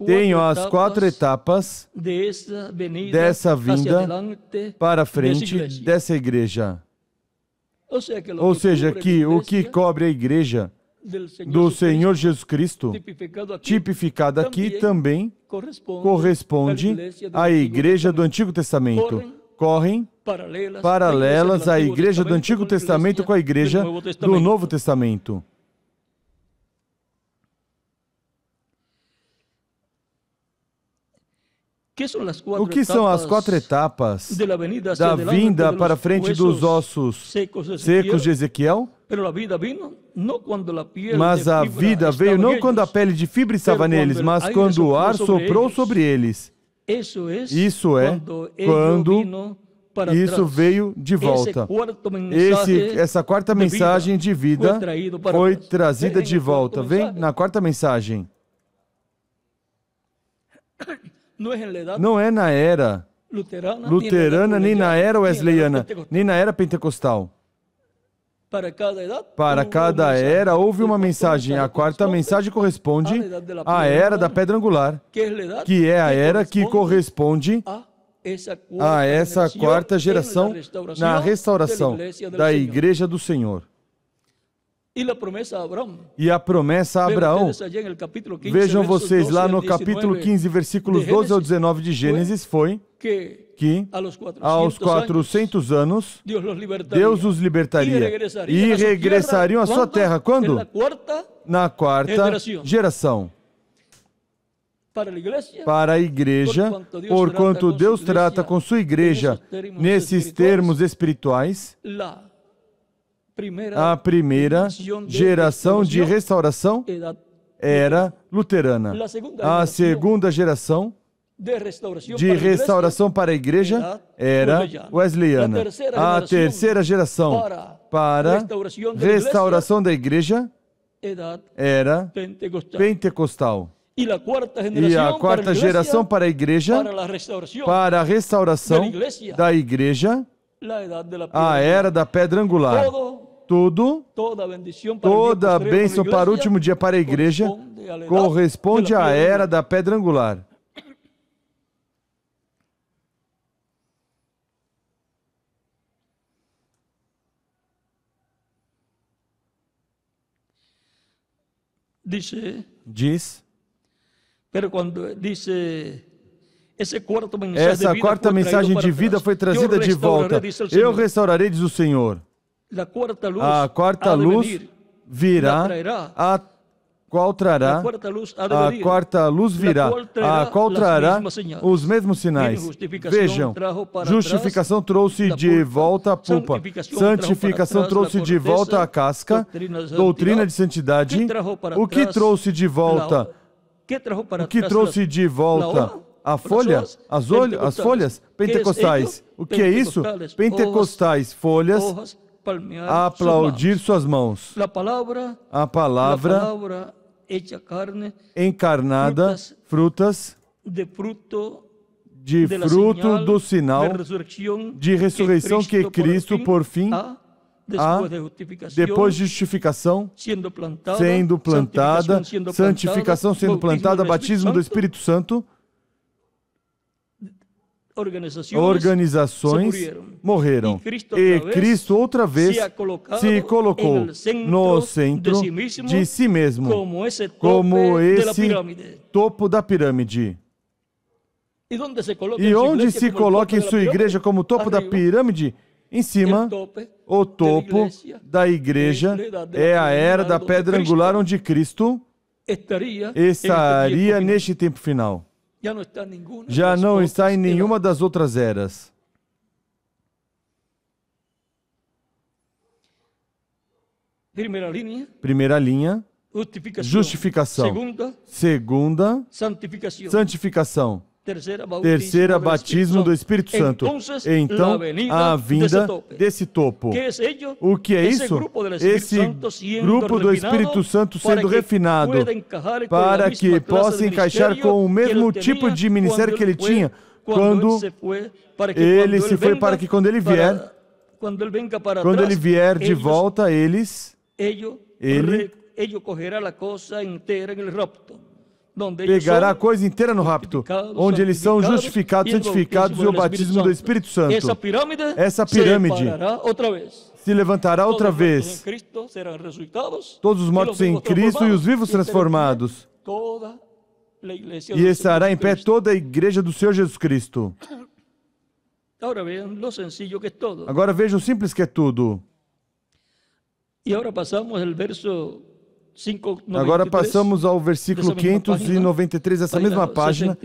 Tenho as 4 etapas dessa vinda para frente dessa igreja. Ou seja, que o que cobre a igreja do Senhor Jesus Cristo, tipificada aqui, também corresponde à igreja do Antigo Testamento. Correm paralelas à igreja do Antigo Testamento com a igreja do Novo Testamento. O que são as 4 etapas da vinda para frente dos ossos secos de Ezequiel? Mas a vida veio não quando a pele de fibra estava neles, mas quando o ar soprou sobre eles. Isso é quando isso veio de volta. Essa quarta mensagem de vida foi trazida de volta. Vem na quarta mensagem. Não é na era luterana, nem na era wesleyana, nem na era pentecostal. Para cada era houve uma mensagem. A quarta mensagem corresponde à era da pedra angular, que é a era que corresponde a essa quarta geração na restauração da igreja do Senhor. E a promessa a Abraão, vejam vocês lá no capítulo 15, versículos 12 ao 19 de Gênesis, foi que aos 400 anos Deus os libertaria e regressariam à sua terra. Quando? Na quarta geração. Para a igreja, porquanto Deus trata com sua igreja nesses termos espirituais, a primeira geração de restauração era luterana. A segunda geração de restauração para a igreja era wesleyana. A terceira geração para restauração da igreja era pentecostal. E a quarta geração para a igreja, para a restauração da igreja, a era da pedra angular. Toda a bênção para o último dia para a igreja corresponde à era da pedra angular. Diz. Essa quarta mensagem de vida foi trazida de volta. Eu restaurarei, diz o Senhor. A quarta luz virá, a qual trará, a quarta luz virá, a qual trará os mesmos sinais. Vejam, justificação trouxe de volta a pulpa, santificação trouxe de volta a casca, doutrina de santidade. O que trouxe de volta? O que trouxe de volta? A folha? As folhas? Pentecostais. O que é isso? Pentecostais, folhas, aplaudir suas mãos. A palavra encarnada, frutas de fruto do sinal de ressurreição que Cristo, por fim, depois de justificação, sendo plantada, santificação sendo plantada, batismo do Espírito Santo, organizações morreram. E Cristo outra vez se colocou no centro de si mesmo, como esse topo da pirâmide. E onde se coloca em sua igreja como topo da pirâmide? Em cima, o topo da igreja é a era da pedra angular onde Cristo estaria neste tempo final. Já não está em nenhuma das outras eras. Primeira linha, justificação. Segunda, santificação. Terceira, batismo do Espírito Santo. Então, a vinda desse topo. O que é isso? Esse grupo do Espírito Santo sendo refinado para que possa encaixar com o mesmo tipo de ministério que ele tinha quando ele se foi, para que quando ele vier de volta, ele pegará a coisa inteira no rapto, onde eles são justificados, santificados e o batismo do Espírito Santo. Essa pirâmide se levantará outra vez. Todos os mortos em Cristo e os vivos transformados. E estará em pé toda a igreja do Senhor Jesus Cristo. Agora vejam o simples que é tudo. Agora passamos ao versículo 593, essa mesma página,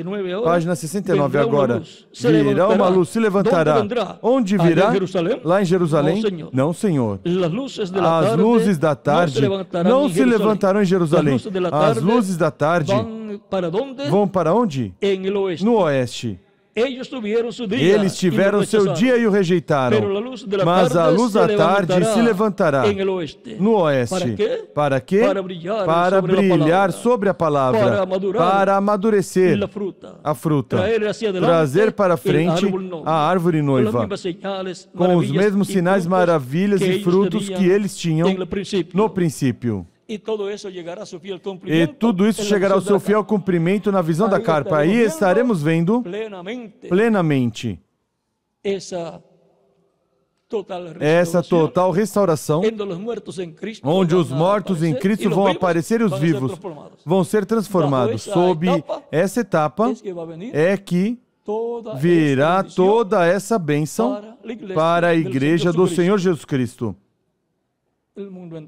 página 69 agora. Virá uma luz, se levantará. Onde virá? Lá em Jerusalém? Não, Senhor. As luzes da tarde não se levantarão em Jerusalém. As luzes da tarde vão para onde? No oeste. Eles tiveram seu dia e o rejeitaram, mas a luz da tarde se levantará no oeste. Para quê? Para brilhar sobre a palavra, para amadurecer a fruta, trazer para frente a árvore noiva, com os mesmos sinais, maravilhas e frutos que eles tinham no princípio. E tudo isso chegará ao seu fiel cumprimento na visão da carpa. Aí estaremos vendo plenamente essa total restauração, onde os mortos em Cristo vão aparecer e os vivos vão ser transformados. Sob essa etapa é que virá toda essa bênção para a igreja do Senhor Jesus Cristo.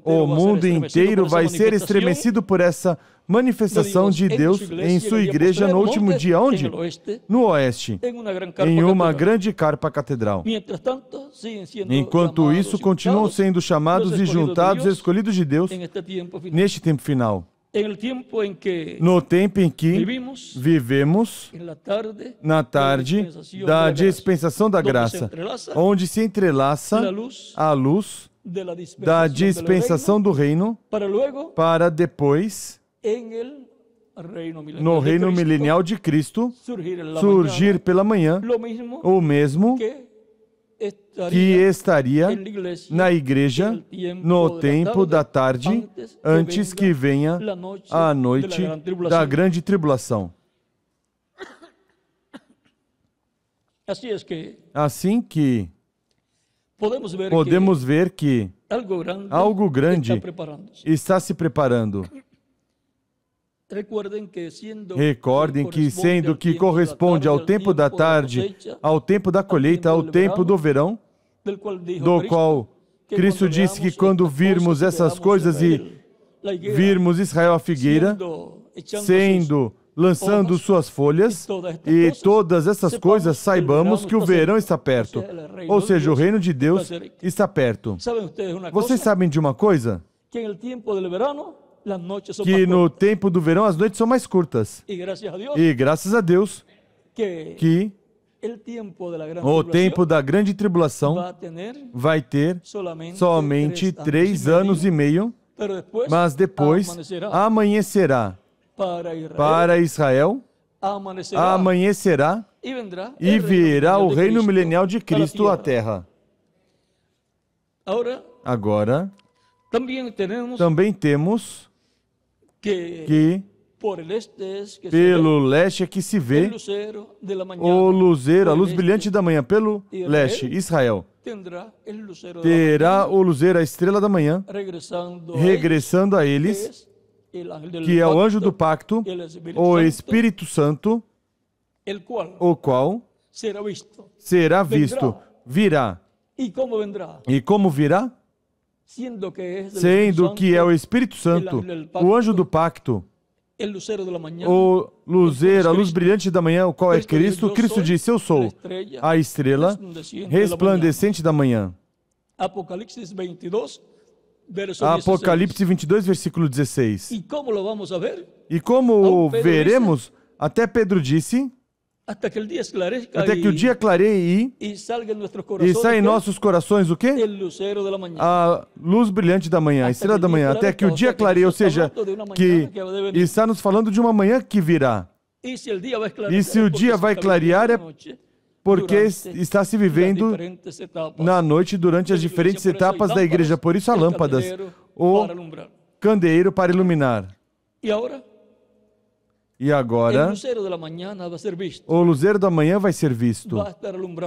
O mundo inteiro vai ser estremecido por essa manifestação de Deus em sua igreja no último dia. Onde? No oeste, em uma grande carpa catedral. Enquanto isso, continuam sendo chamados e juntados, escolhidos de Deus, neste tempo final. No tempo em que vivemos, na tarde da dispensação da graça, onde se entrelaça a luz da dispensação do reino, para depois, no reino milenial de Cristo, surgir pela manhã o mesmo que estaria na igreja no tempo da tarde, antes que venha a noite da grande tribulação. Assim que podemos ver que algo grande está se preparando. Recordem que, sendo que corresponde ao tempo da tarde, ao tempo da colheita, ao tempo do verão, do qual Cristo disse que quando virmos essas coisas e virmos Israel a figueira, lançando suas folhas, e todas essas coisas, saibamos que o verão está perto. Ou seja, o reino de Deus está perto. Vocês sabem de uma coisa? Que no tempo do verão as noites são mais curtas. E graças a Deus que o tempo da grande tribulação vai ter somente 3 anos e meio, mas depois amanhecerá para Israel, amanhecerá e virá o reino milenial de Cristo à terra. Agora, também temos que pelo leste é que se vê o luzeiro, a luz brilhante da manhã, pelo leste, Israel. Terá o luzeiro, a estrela da manhã, regressando a eles, que é o anjo do pacto, o Espírito Santo, o qual será visto, virá. E como virá? Sendo que é o Espírito Santo, o anjo do pacto, o luzeiro, a luz brilhante da manhã, o qual é Cristo. Cristo disse: eu sou a estrela resplandecente da manhã. Apocalipse 22, versículo 16. E como veremos, até Pedro disse, até que o dia clareie e saia em nossos corações o quê? A luz brilhante da manhã, a estrela da manhã, até que o dia clareie, ou seja, que está nos falando de uma manhã que virá. E se o dia vai clarear é porque está se vivendo na noite durante as diferentes etapas da igreja. Por isso, há lâmpadas, o candeeiro para iluminar. E agora, o luzeiro da manhã vai ser visto,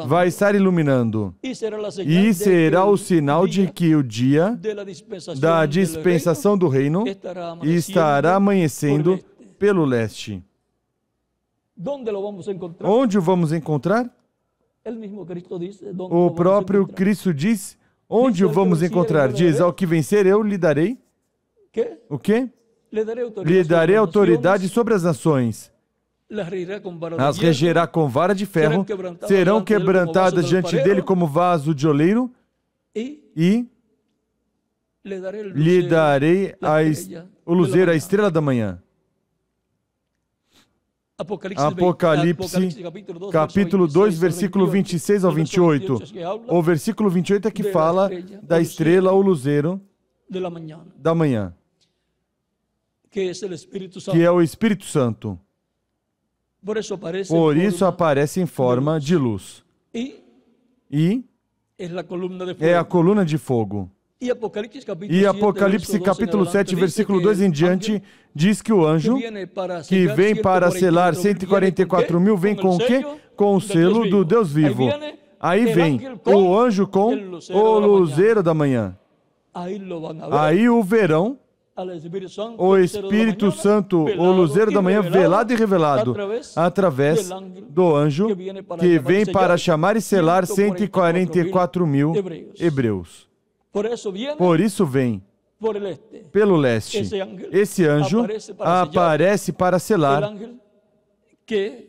vai estar iluminando, e será o sinal de que o dia da dispensação do reino estará amanhecendo pelo leste. Onde o vamos encontrar? O próprio Cristo diz, onde o vamos encontrar? Diz, ao que vencer eu lhe darei. O quê? Lhe darei autoridade sobre as nações. As regerá com vara de ferro, serão quebrantadas diante dele como vaso de oleiro, e lhe darei o luzeiro, a estrela da manhã. Apocalipse, capítulo 2, versículo 26 ao 28. O versículo 28 é que fala da estrela ou luzeiro da manhã, que é o Espírito Santo. Por isso aparece em forma de luz. E é a coluna de fogo. E Apocalipse capítulo 7, versículo 2 em diante, diz que o anjo que vem para selar 144 mil vem com o quê? Com o selo do Deus vivo. Aí vem o anjo com o luzeiro da manhã. Aí o verão, o Espírito Santo, o luzeiro da manhã, velado e revelado, através do anjo que vem para chamar e selar 144 mil hebreus. Por isso vem pelo leste. Esse anjo aparece para selar.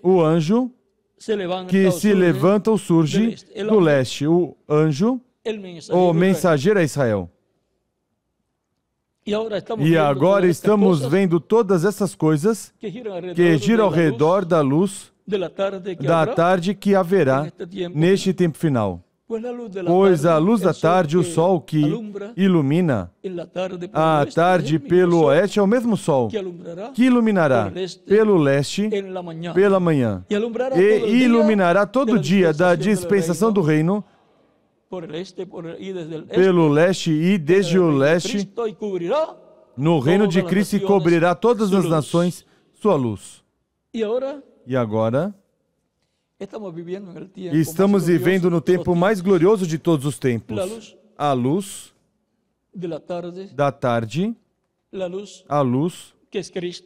O anjo que se levanta ou surge do leste. O anjo, o mensageiro a Israel. E agora estamos vendo todas essas coisas que giram ao redor da luz da tarde que haverá neste tempo final. Pois a luz da tarde, o sol que ilumina a tarde pelo oeste, é o mesmo sol que iluminará pelo leste pela manhã e iluminará todo o dia da dispensação do reino pelo leste e desde o leste no reino de Cristo, e cobrirá todas as nações sua luz. E agora estamos vivendo no tempo mais glorioso de todos os tempos. A luz da tarde, a luz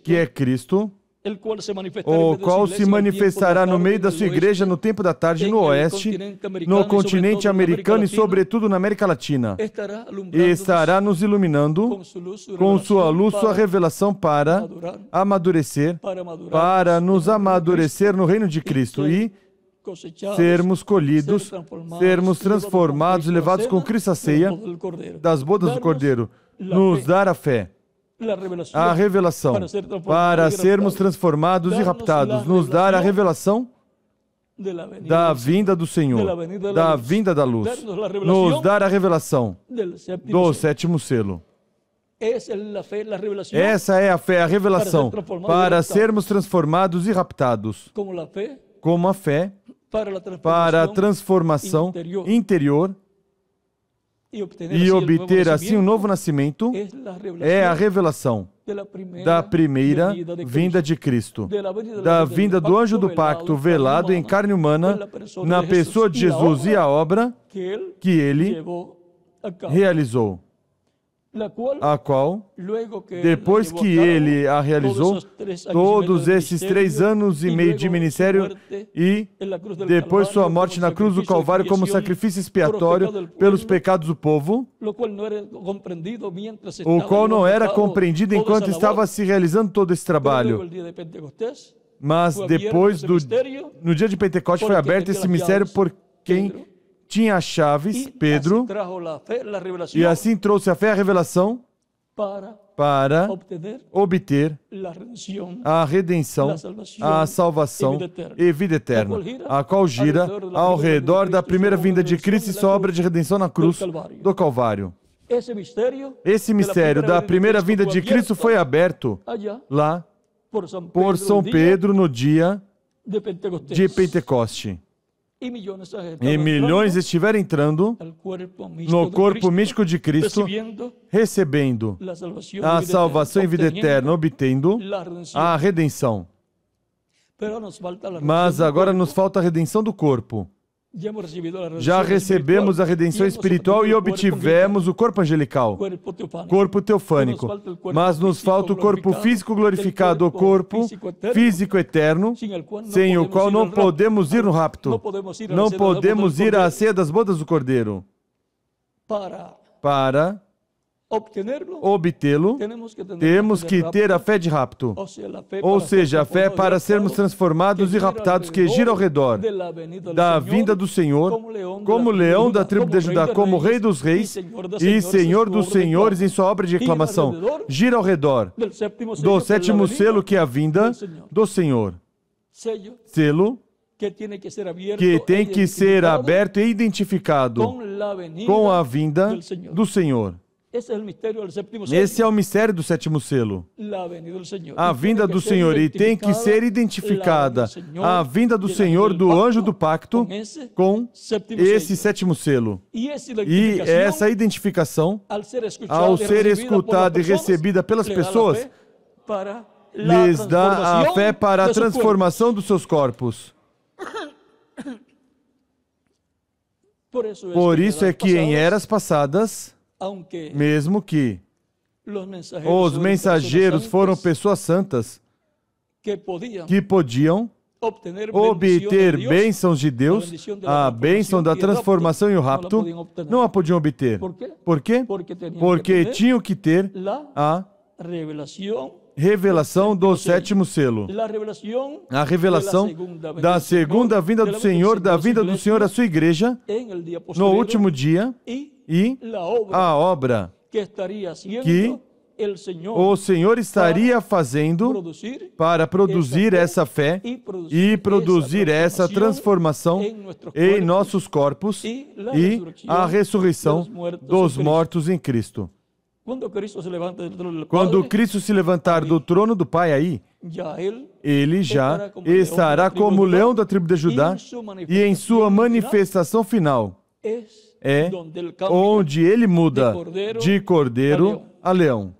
que é Cristo, o qual se manifestará no meio da sua igreja no tempo da tarde no oeste, no continente americano e sobretudo na América Latina. E estará nos iluminando com sua luz, sua revelação para amadurecer, para nos amadurecer no reino de Cristo e sermos colhidos, sermos transformados e levados com Cristo à ceia das bodas do Cordeiro. Nos dar a fé, a revelação, para sermos transformados e raptados, nos dar a revelação da vinda do Senhor, da vinda da luz, nos dar a revelação do sétimo selo. Essa é a fé, a revelação, para sermos transformados e raptados, como a fé para a transformação interior e obter assim um novo nascimento, é a revelação da primeira vinda de Cristo, da vinda do anjo do pacto velado em carne humana, na pessoa de Jesus e a obra que ele realizou, a qual, depois que ele a realizou, todos esses 3 anos e meio de ministério e depois sua morte na cruz do Calvário como sacrifício expiatório pelos pecados do povo, o qual não era compreendido enquanto estava se realizando todo esse trabalho. Mas depois, no dia de Pentecostes, foi aberto esse mistério por quem tinha as chaves, Pedro, e assim trouxe a fé e a revelação para obter a redenção, a salvação e vida eterna, a qual gira ao redor da primeira vinda de Cristo e sua obra de redenção na cruz do Calvário. Esse mistério da primeira vinda de Cristo foi aberto lá por São Pedro no dia de Pentecoste. E milhões estiveram entrando no corpo místico de Cristo, recebendo a salvação e vida eterna, obtendo a redenção. Mas agora nos falta a redenção do corpo. Já recebemos a redenção espiritual e obtivemos o corpo angelical, corpo teofânico. Mas nos falta o corpo físico glorificado, o corpo físico eterno, sem o qual não podemos ir no rapto. Não podemos ir à ceia das bodas do Cordeiro. Para obtê-lo, temos que ter a fé de rapto. Ou seja, a fé para sermos transformados e raptados, que gira ao redor da vinda do Senhor, como leão da tribo de Judá, como Rei dos Reis e Senhor dos Senhores em sua obra de reclamação. Gira ao redor do sétimo selo, que é a vinda do Senhor. Selo que tem que ser aberto e identificado com a vinda do Senhor. Esse é o mistério do sétimo selo. A vinda do Senhor, e tem que ser identificada a vinda do Senhor, do anjo do pacto, com esse sétimo selo. E essa identificação, ao ser escutada e recebida pelas pessoas, lhes dá a fé para a transformação dos seus corpos. Por isso é que em eras passadas, mesmo que os mensageiros foram pessoas santas que podiam obter bênçãos de Deus, a bênção da transformação e o rapto, não a podiam obter. Por quê? Porque tinham que ter a revelação do sétimo selo. A revelação da segunda vinda do Senhor, da vinda do Senhor à sua igreja, no último dia, e a obra que o Senhor estaria fazendo para produzir essa fé e produzir essa transformação em nossos corpos e a ressurreição dos mortos em Cristo. Quando Cristo se levantar do trono do Pai aí, Ele já estará como o leão da tribo de Judá, e em sua manifestação final é onde Ele muda de cordeiro a leão.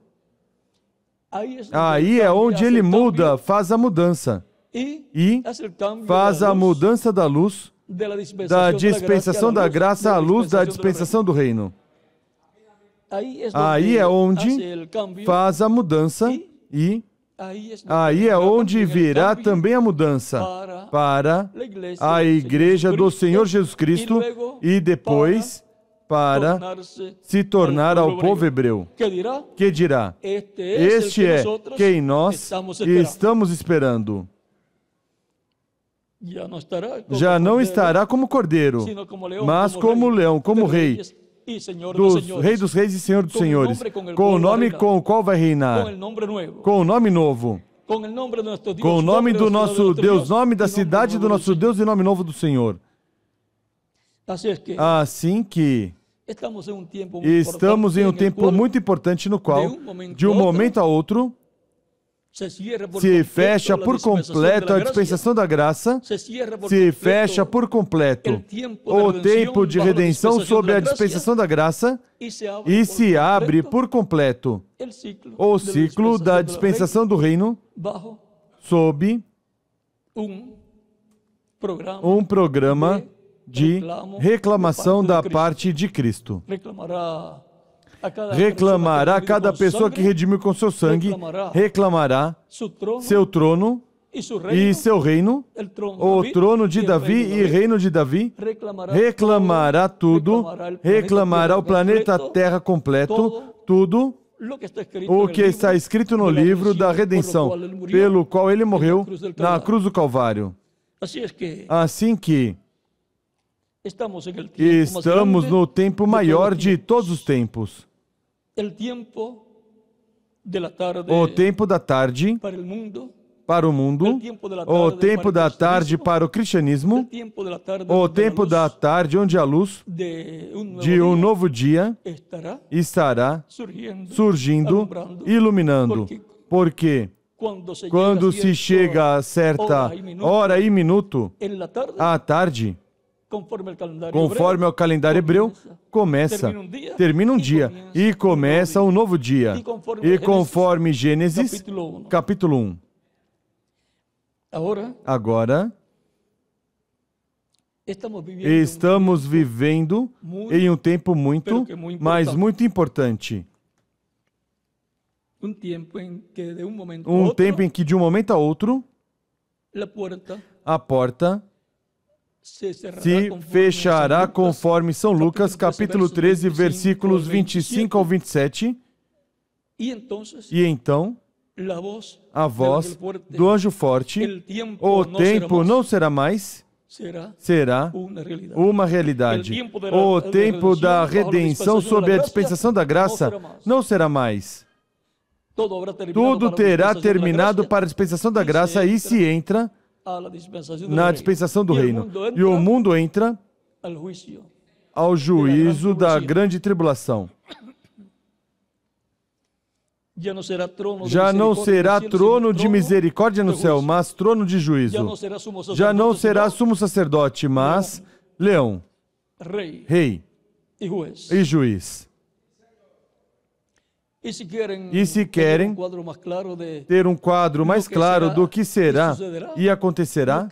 Aí é onde Ele muda, faz a mudança. E faz a mudança da luz, da dispensação da graça à luz da dispensação do reino. Aí é onde faz a mudança, e aí é onde virá também a mudança para a igreja do Senhor Jesus Cristo, e depois para se tornar ao povo hebreu, que dirá: este é quem nós estamos esperando. Já não estará como cordeiro, mas como leão, como rei, Rei dos Reis e Senhor dos Senhores, com o nome com o qual vai reinar, com o nome novo, com o nome do nosso Deus, nome da cidade do nosso Deus e nome novo do Senhor. Assim que estamos em um tempo muito importante, no qual, de um momento a outro, se fecha por completo a dispensação da graça, se fecha por completo o tempo de redenção sob a dispensação da graça, e se abre por completo o ciclo da dispensação do reino sob um programa de reclamação da parte de Cristo. Reclamará cada pessoa que redimiu com seu sangue, reclamará seu trono e seu reino, o trono de Davi e reino de Davi, reclamará tudo, reclamará o planeta Terra completo, tudo o que está escrito no livro da redenção, pelo qual Ele morreu na cruz do Calvário. Assim que estamos no tempo maior de todos os tempos. O tempo da tarde para o mundo, o tempo da tarde para o cristianismo, o tempo da tarde onde a luz de um novo dia estará surgindo, iluminando, porque quando se chega a certa hora e minuto, à tarde, conforme ao calendário hebreu, termina um dia e começa um novo dia. E conforme Gênesis, capítulo 1. Agora, estamos vivendo em um tempo muito, mas muito importante. Um tempo em que, de um momento a outro, a porta se fechará conforme São Lucas, capítulo 13, versículos 25 ao 27. E então, a voz do anjo forte, o tempo não será mais, será uma realidade. O tempo da redenção sob a dispensação da graça não será mais. Tudo terá terminado para a dispensação da graça e se entra na dispensação do reino. E o mundo entra ao juízo da grande tribulação. Já não será trono de misericórdia no céu, mas trono de juízo. Já não será sumo sacerdote, mas leão, rei e juiz. E se querem ter um quadro mais claro do que será e acontecerá,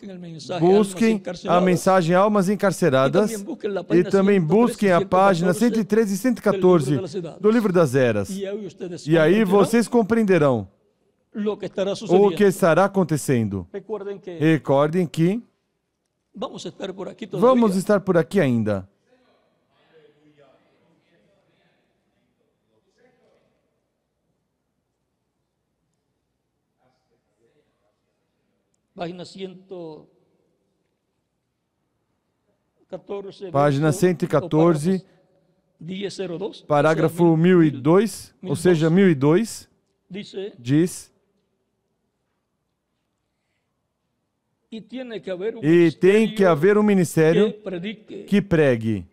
busquem a mensagem Almas Encarceradas e também busquem a página 113 e 114 do Livro das Eras. E aí vocês compreenderão o que estará acontecendo. Recordem que vamos estar por aqui ainda. Página 114, parágrafo 1002, ou seja, 1002, diz: e tem que haver um ministério que pregue.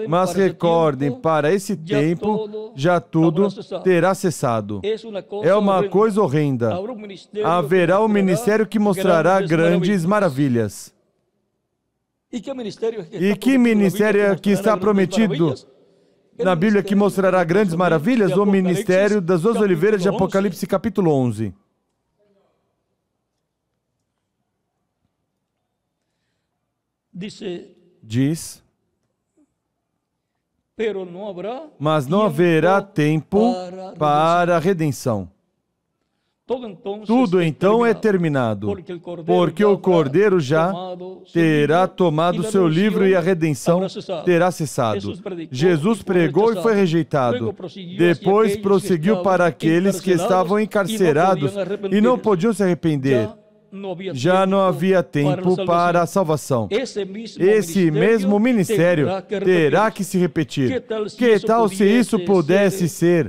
Mas recordem, para esse tempo, já tudo terá cessado. É uma coisa horrenda. Haverá um ministério que mostrará grandes maravilhas. E que ministério é que está prometido na Bíblia que mostrará grandes maravilhas? O ministério das duas oliveiras de Apocalipse, capítulo 11. Diz: mas não haverá tempo para a redenção. Tudo então é terminado, porque o Cordeiro já terá tomado seu livro e a redenção terá cessado. Jesus pregou e foi rejeitado. Depois prosseguiu para aqueles que estavam encarcerados e não podiam se arrepender. Já não havia tempo para a salvação. Esse mesmo ministério terá que se repetir. Que tal se isso pudesse ser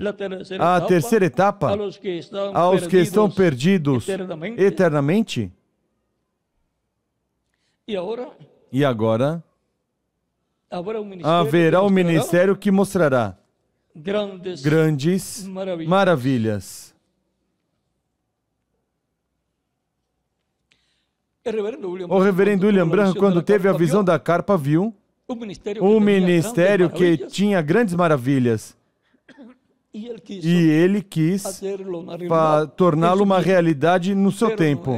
a terceira etapa aos que estão perdidos eternamente? E agora haverá um ministério que mostrará grandes maravilhas. O reverendo William Branham, quando teve a visão da carpa, viu um ministério que tinha grandes maravilhas. E ele quis torná-lo uma realidade no seu tempo.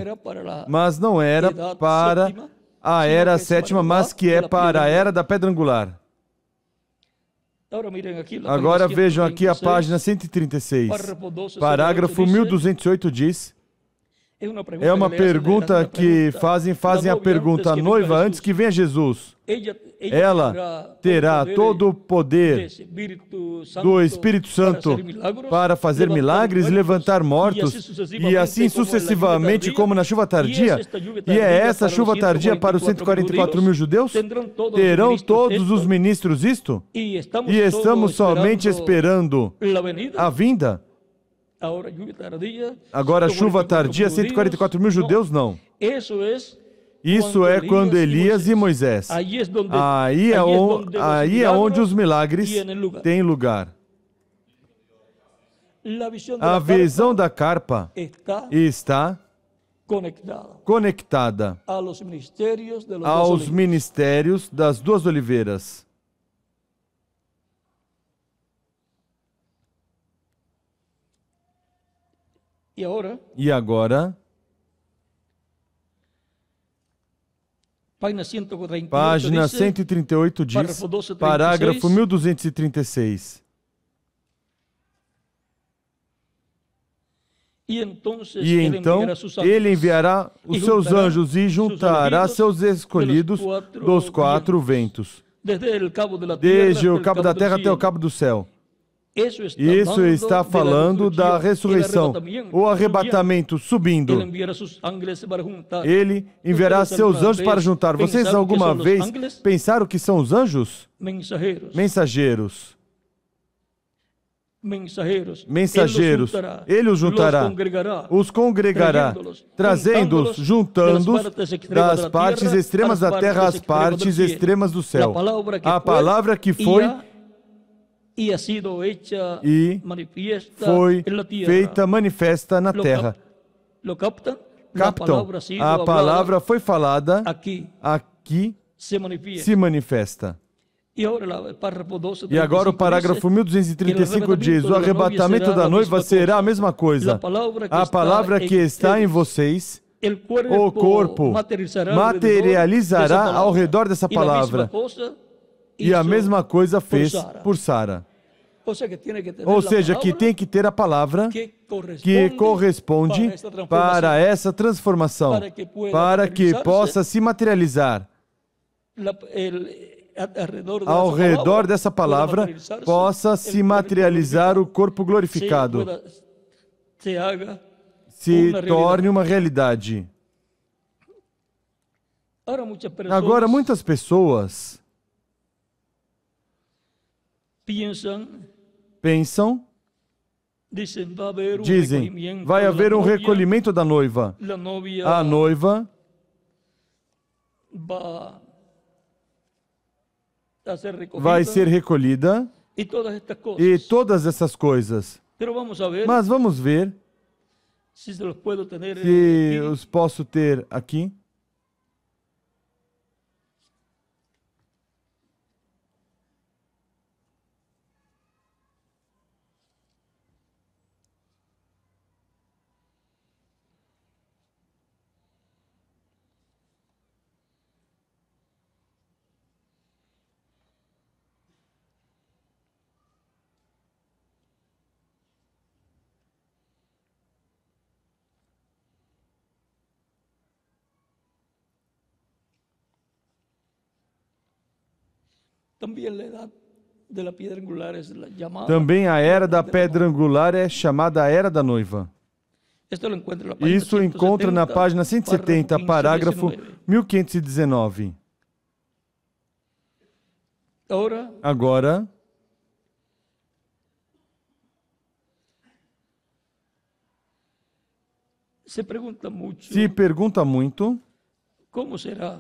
Mas não era para a era sétima, mas que é para a era da pedra angular. Agora vejam aqui a página 136. Parágrafo 1208 diz: é uma pergunta que fazem a pergunta à noiva antes que venha Jesus. Ela terá todo o poder do Espírito Santo para fazer milagres e levantar mortos, e assim sucessivamente como na chuva tardia. E é essa chuva tardia para os 144 mil judeus? Terão todos os ministros isto? E estamos somente esperando a vinda? Agora, chuva tardia, 144 mil judeus, não. Isso é quando Elias e Moisés. Aí é onde os milagres têm lugar. A visão da carpa está conectada aos ministérios das duas oliveiras. E agora, Página 138 diz, parágrafo 1236. E então ele enviará os seus anjos e juntará seus escolhidos dos quatro ventos, desde o cabo da terra até o cabo do céu. Isso está falando da ressurreição, o arrebatamento subindo. Ele enviará seus anjos para juntar. Vocês alguma vez pensaram que são os anjos? Mensageiros. Ele os juntará, os congregará, trazendo-os, juntando-os das partes extremas da terra às partes extremas do céu. A palavra que foi feita manifesta na terra. Captam? A palavra foi falada, aqui se manifesta. E agora o parágrafo 1235 diz, o arrebatamento da noiva será a mesma coisa. A palavra que está em vocês, o corpo materializará ao redor dessa palavra. E a mesma coisa fez por Sara. Ou seja, que tem que ter a palavra que corresponde para essa transformação, para que possa se materializar. Ao redor dessa palavra, possa se materializar o corpo glorificado, se torne uma realidade. Agora, muitas pessoas pensam, dizem, vai haver um recolhimento da noiva. A noiva vai ser recolhida e todas essas coisas. Mas vamos ver se os posso ter aqui. Também a era da pedra angular é chamada a era da noiva. Isso encontra na página 170, parágrafo 1519. Agora, se pergunta muito, como será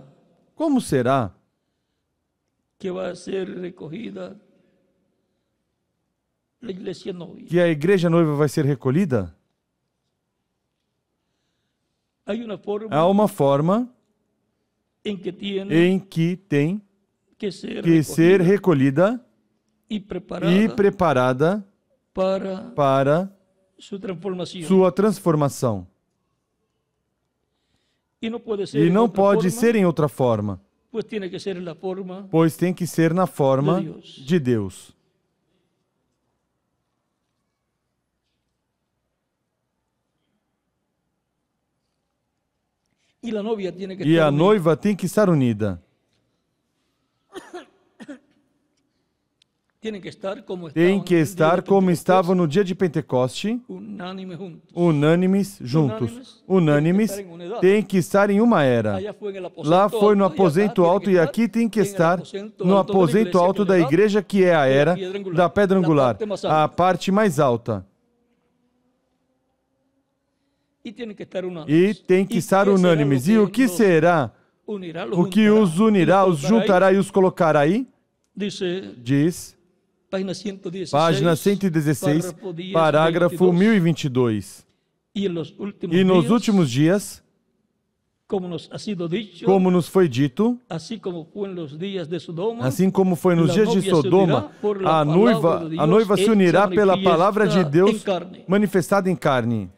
que a igreja noiva vai ser recolhida? Há uma forma em que tem que ser recolhida e preparada para sua transformação. E não pode ser em outra forma, pois tem que ser na forma de Deus. E a noiva tem que estar unida. Tem que estar como estava no dia de Pentecoste, unânimes juntos. Unânimes, tem que estar em uma era. Lá foi no aposento alto e aqui tem que estar no aposento alto da igreja, que é a era da pedra angular, a parte mais alta. E tem que estar unânimes. E o que será? O que os unirá, os juntará e os colocará aí? Diz, página 116, parágrafo 1022. E nos últimos dias, como nos foi dito, assim como foi nos dias de Sodoma, a noiva se unirá pela palavra de Deus manifestada em carne.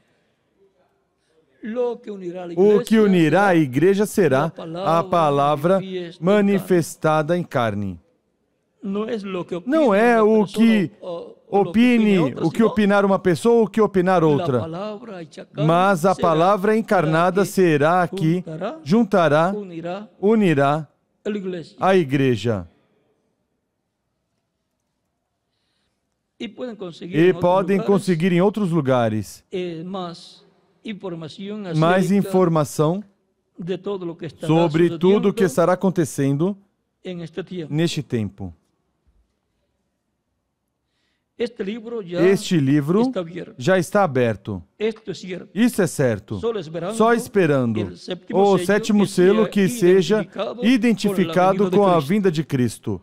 O que unirá a igreja será a palavra manifestada em carne. Não é o que opine, o que opinar uma pessoa ou o que opinar outra. Mas a palavra encarnada será a que juntará, unirá a igreja. E podem conseguir em outros lugares mais informação sobre tudo o que estará acontecendo neste tempo. Este livro já está aberto. Isso é certo. Só esperando o sétimo selo que seja identificado com a vinda de Cristo.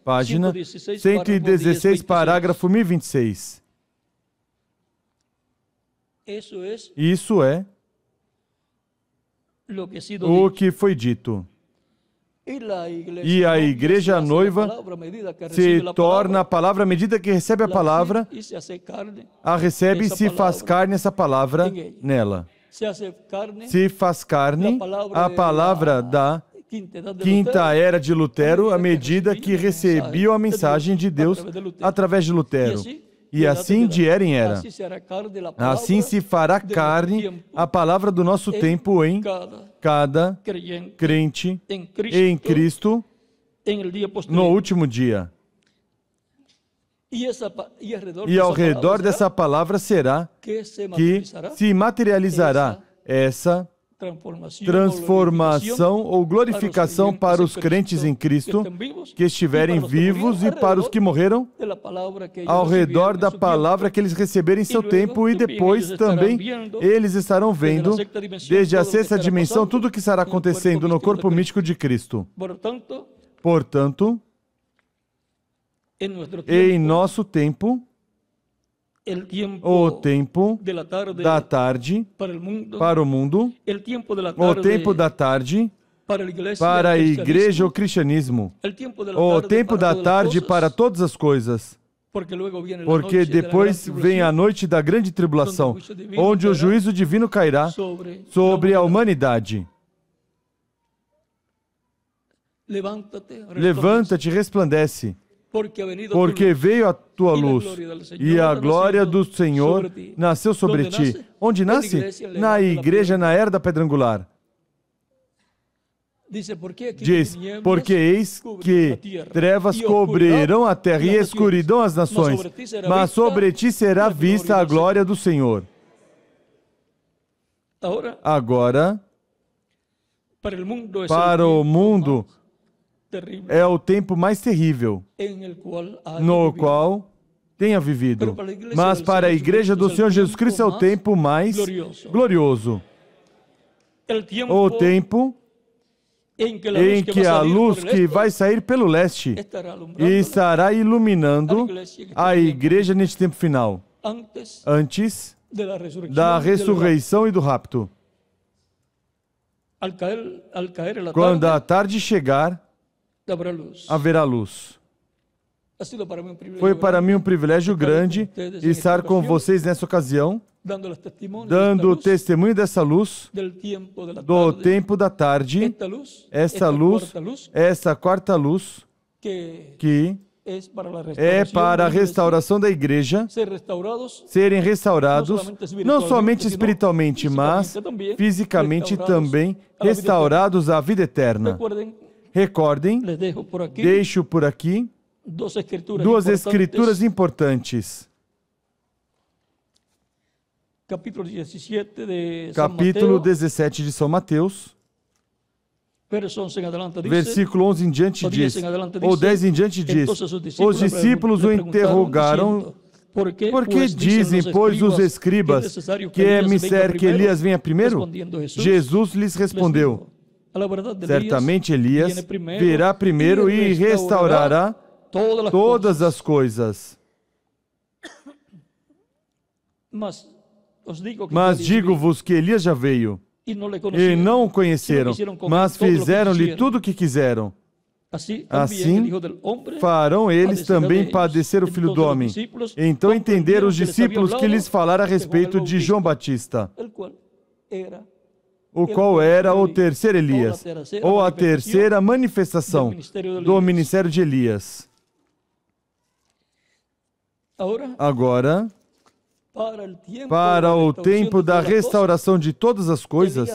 Página 116, parágrafo 1026. Isso é o que foi dito. E a igreja noiva se torna a palavra à medida que recebe a palavra, a recebe e se faz carne essa palavra nela. Se faz carne a palavra da quinta era de Lutero, à medida que recebeu a mensagem de Deus através de Lutero. E assim de era em era. Assim se fará carne a palavra do nosso tempo em cada crente em Cristo no último dia. E ao redor dessa palavra será que se materializará essa transformação ou glorificação para os crentes em Cristo que estiverem vivos e para os que morreram ao redor da palavra que eles receberem em seu tempo, e depois também eles estarão vendo desde a sexta dimensão tudo o que estará acontecendo no corpo místico de Cristo. Portanto, em nosso tempo, o tempo da tarde para o mundo, o tempo da tarde para a igreja, o cristianismo, o tempo da tarde para todas as coisas, porque depois vem a noite da grande tribulação, onde o juízo divino cairá sobre a humanidade. Levanta-te, resplandece, porque veio a tua luz, e a glória do Senhor nasceu sobre ti. Onde nasce? Na igreja, na era da pedra angular. Diz, porque eis que trevas cobrirão a terra e escuridão as nações, mas sobre ti será vista a glória do Senhor. Agora, para o mundo, é o tempo mais terrível no qual tenha vivido. Mas para a igreja do Senhor Jesus Cristo é o tempo mais glorioso. O tempo em que a luz que vai sair pelo leste estará iluminando a igreja neste tempo final, antes da ressurreição e do rapto. Quando a tarde chegar, haverá luz. Foi para mim um privilégio grande estar com vocês nessa ocasião, dando testemunho dessa luz, do tempo da tarde, esta luz, essa quarta luz, que é para a restauração da igreja, serem restaurados, não somente espiritualmente, mas fisicamente também restaurados à vida eterna. Recordem, deixo por aqui duas escrituras importantes. Capítulo 17 de São Mateus, versículo 11 em diante diz, ou 10 em diante diz, os discípulos o interrogaram, porque dizem, pois, os escribas, que é mister que Elias venha primeiro? Jesus lhes respondeu, certamente Elias virá primeiro e restaurará todas as coisas. Mas digo-vos que Elias já veio, e não o conheceram, mas fizeram-lhe tudo o que quiseram. Assim farão eles também padecer o Filho do Homem. Então entenderam os discípulos que lhes falara a respeito de João Batista, o qual era o terceiro Elias, ou a terceira manifestação do ministério de Elias. Agora, para o tempo da restauração de todas as coisas,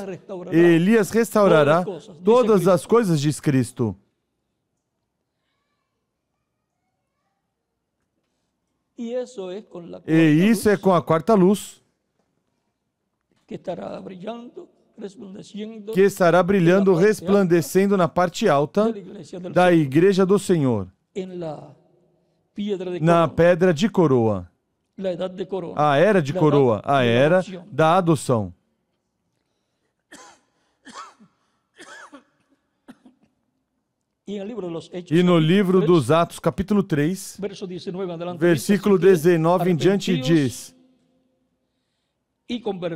Elias restaurará todas as coisas, diz Cristo. E isso é com a quarta luz, que estará brilhando, resplandecendo na parte alta da igreja do Senhor, na pedra de coroa, a era de coroa, a era da adoção. E no livro dos Atos, capítulo 3, versículo 19 em diante, diz: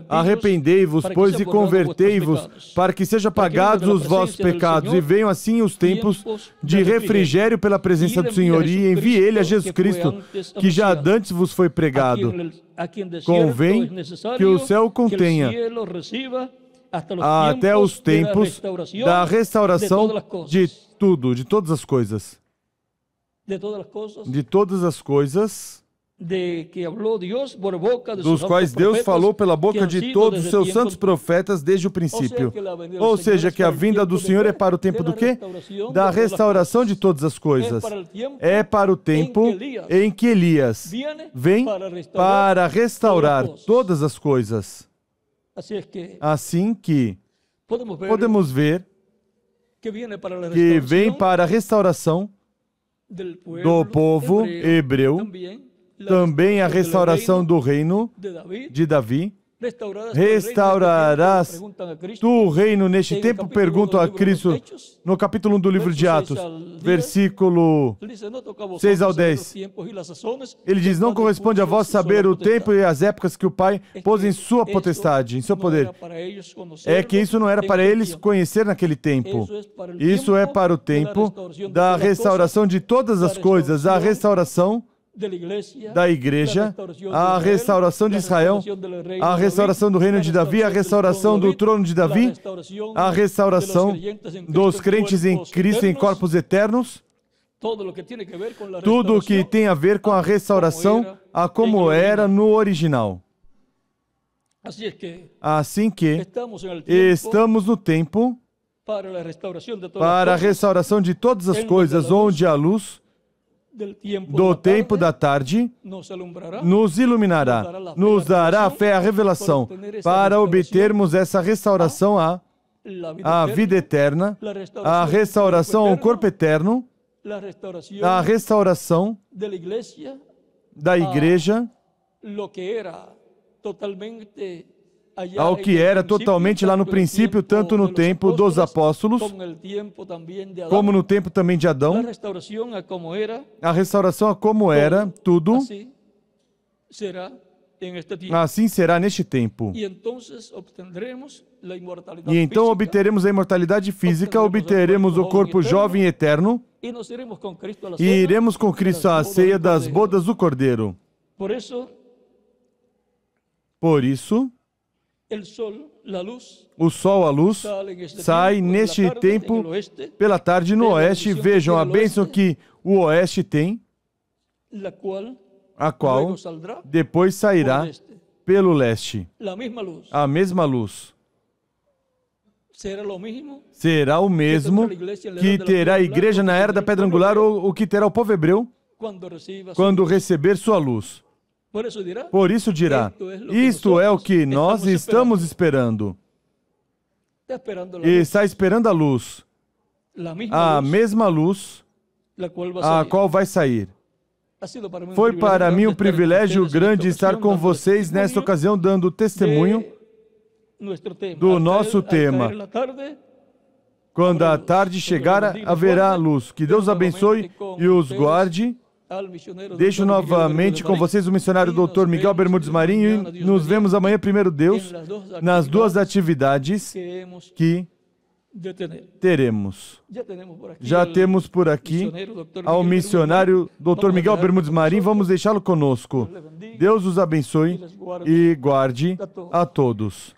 arrependei-vos, pois, e convertei-vos, para que sejam apagados os vossos pecados, e venham assim os tempos de refrigério pela presença do Senhor, e envie Ele a Jesus Cristo, que já dantes vos foi pregado. Convém que o céu contenha até os tempos da restauração de tudo, de todas as coisas. De todas as coisas dos quais Deus falou pela boca de todos os seus santos profetas desde o princípio. Ou seja, que a vinda do Senhor é para o tempo do quê? Da restauração de todas as coisas. É para o tempo em que Elias vem para restaurar todas as coisas. Assim que podemos ver que vem para a restauração do povo hebreu, também a restauração do reino de Davi. Restaurarás tu o reino neste tempo? Pergunta a Cristo no capítulo 1 do livro de Atos, versículo 6 ao 10. Ele diz: não corresponde a vós saber o tempo e as épocas que o Pai pôs em sua potestade, em seu poder. É que isso não era para eles conhecer naquele tempo. Isso é para o tempo da restauração de todas as coisas, a restauração da igreja, a restauração de Israel, a restauração do reino de Davi, a restauração do trono de Davi, a restauração dos crentes em Cristo em corpos eternos, tudo o que tem a ver com a restauração a como era no original. Assim que estamos no tempo para a restauração de todas as coisas, onde a luz do tempo da tarde nos iluminará, nos dará a fé, a revelação, para obtermos essa restauração à vida eterna, a restauração ao corpo eterno, a restauração da igreja ao que era totalmente lá no princípio, tanto no tempo dos apóstolos, como no tempo também de Adão. A restauração a como era, tudo, assim será neste tempo. E então obteremos a imortalidade física, obteremos o corpo jovem e eterno, e iremos com Cristo à ceia das bodas do Cordeiro. Por isso, o sol, a luz, sai neste tempo pela tarde no oeste. Vejam a bênção que o oeste tem, a qual depois sairá pelo leste. A mesma luz. Será o mesmo que terá a igreja na era da pedra angular, ou o que terá o povo hebreu quando receber sua luz. Por isso dirá: isto é o que nós estamos esperando. Está esperando a luz, a mesma luz, a qual vai sair. Foi para mim um privilégio grande estar com vocês nesta ocasião, dando testemunho do nosso tema. Quando a tarde chegar, haverá luz. Que Deus abençoe e os guarde. Deixo novamente com vocês o missionário Dr. Miguel Bermudes Marinho, e nos vemos amanhã, primeiro Deus, nas duas atividades que teremos. Já temos por aqui ao missionário Dr. Miguel Bermudes Marim. Vamos deixá-lo conosco. Deus os abençoe e guarde a todos.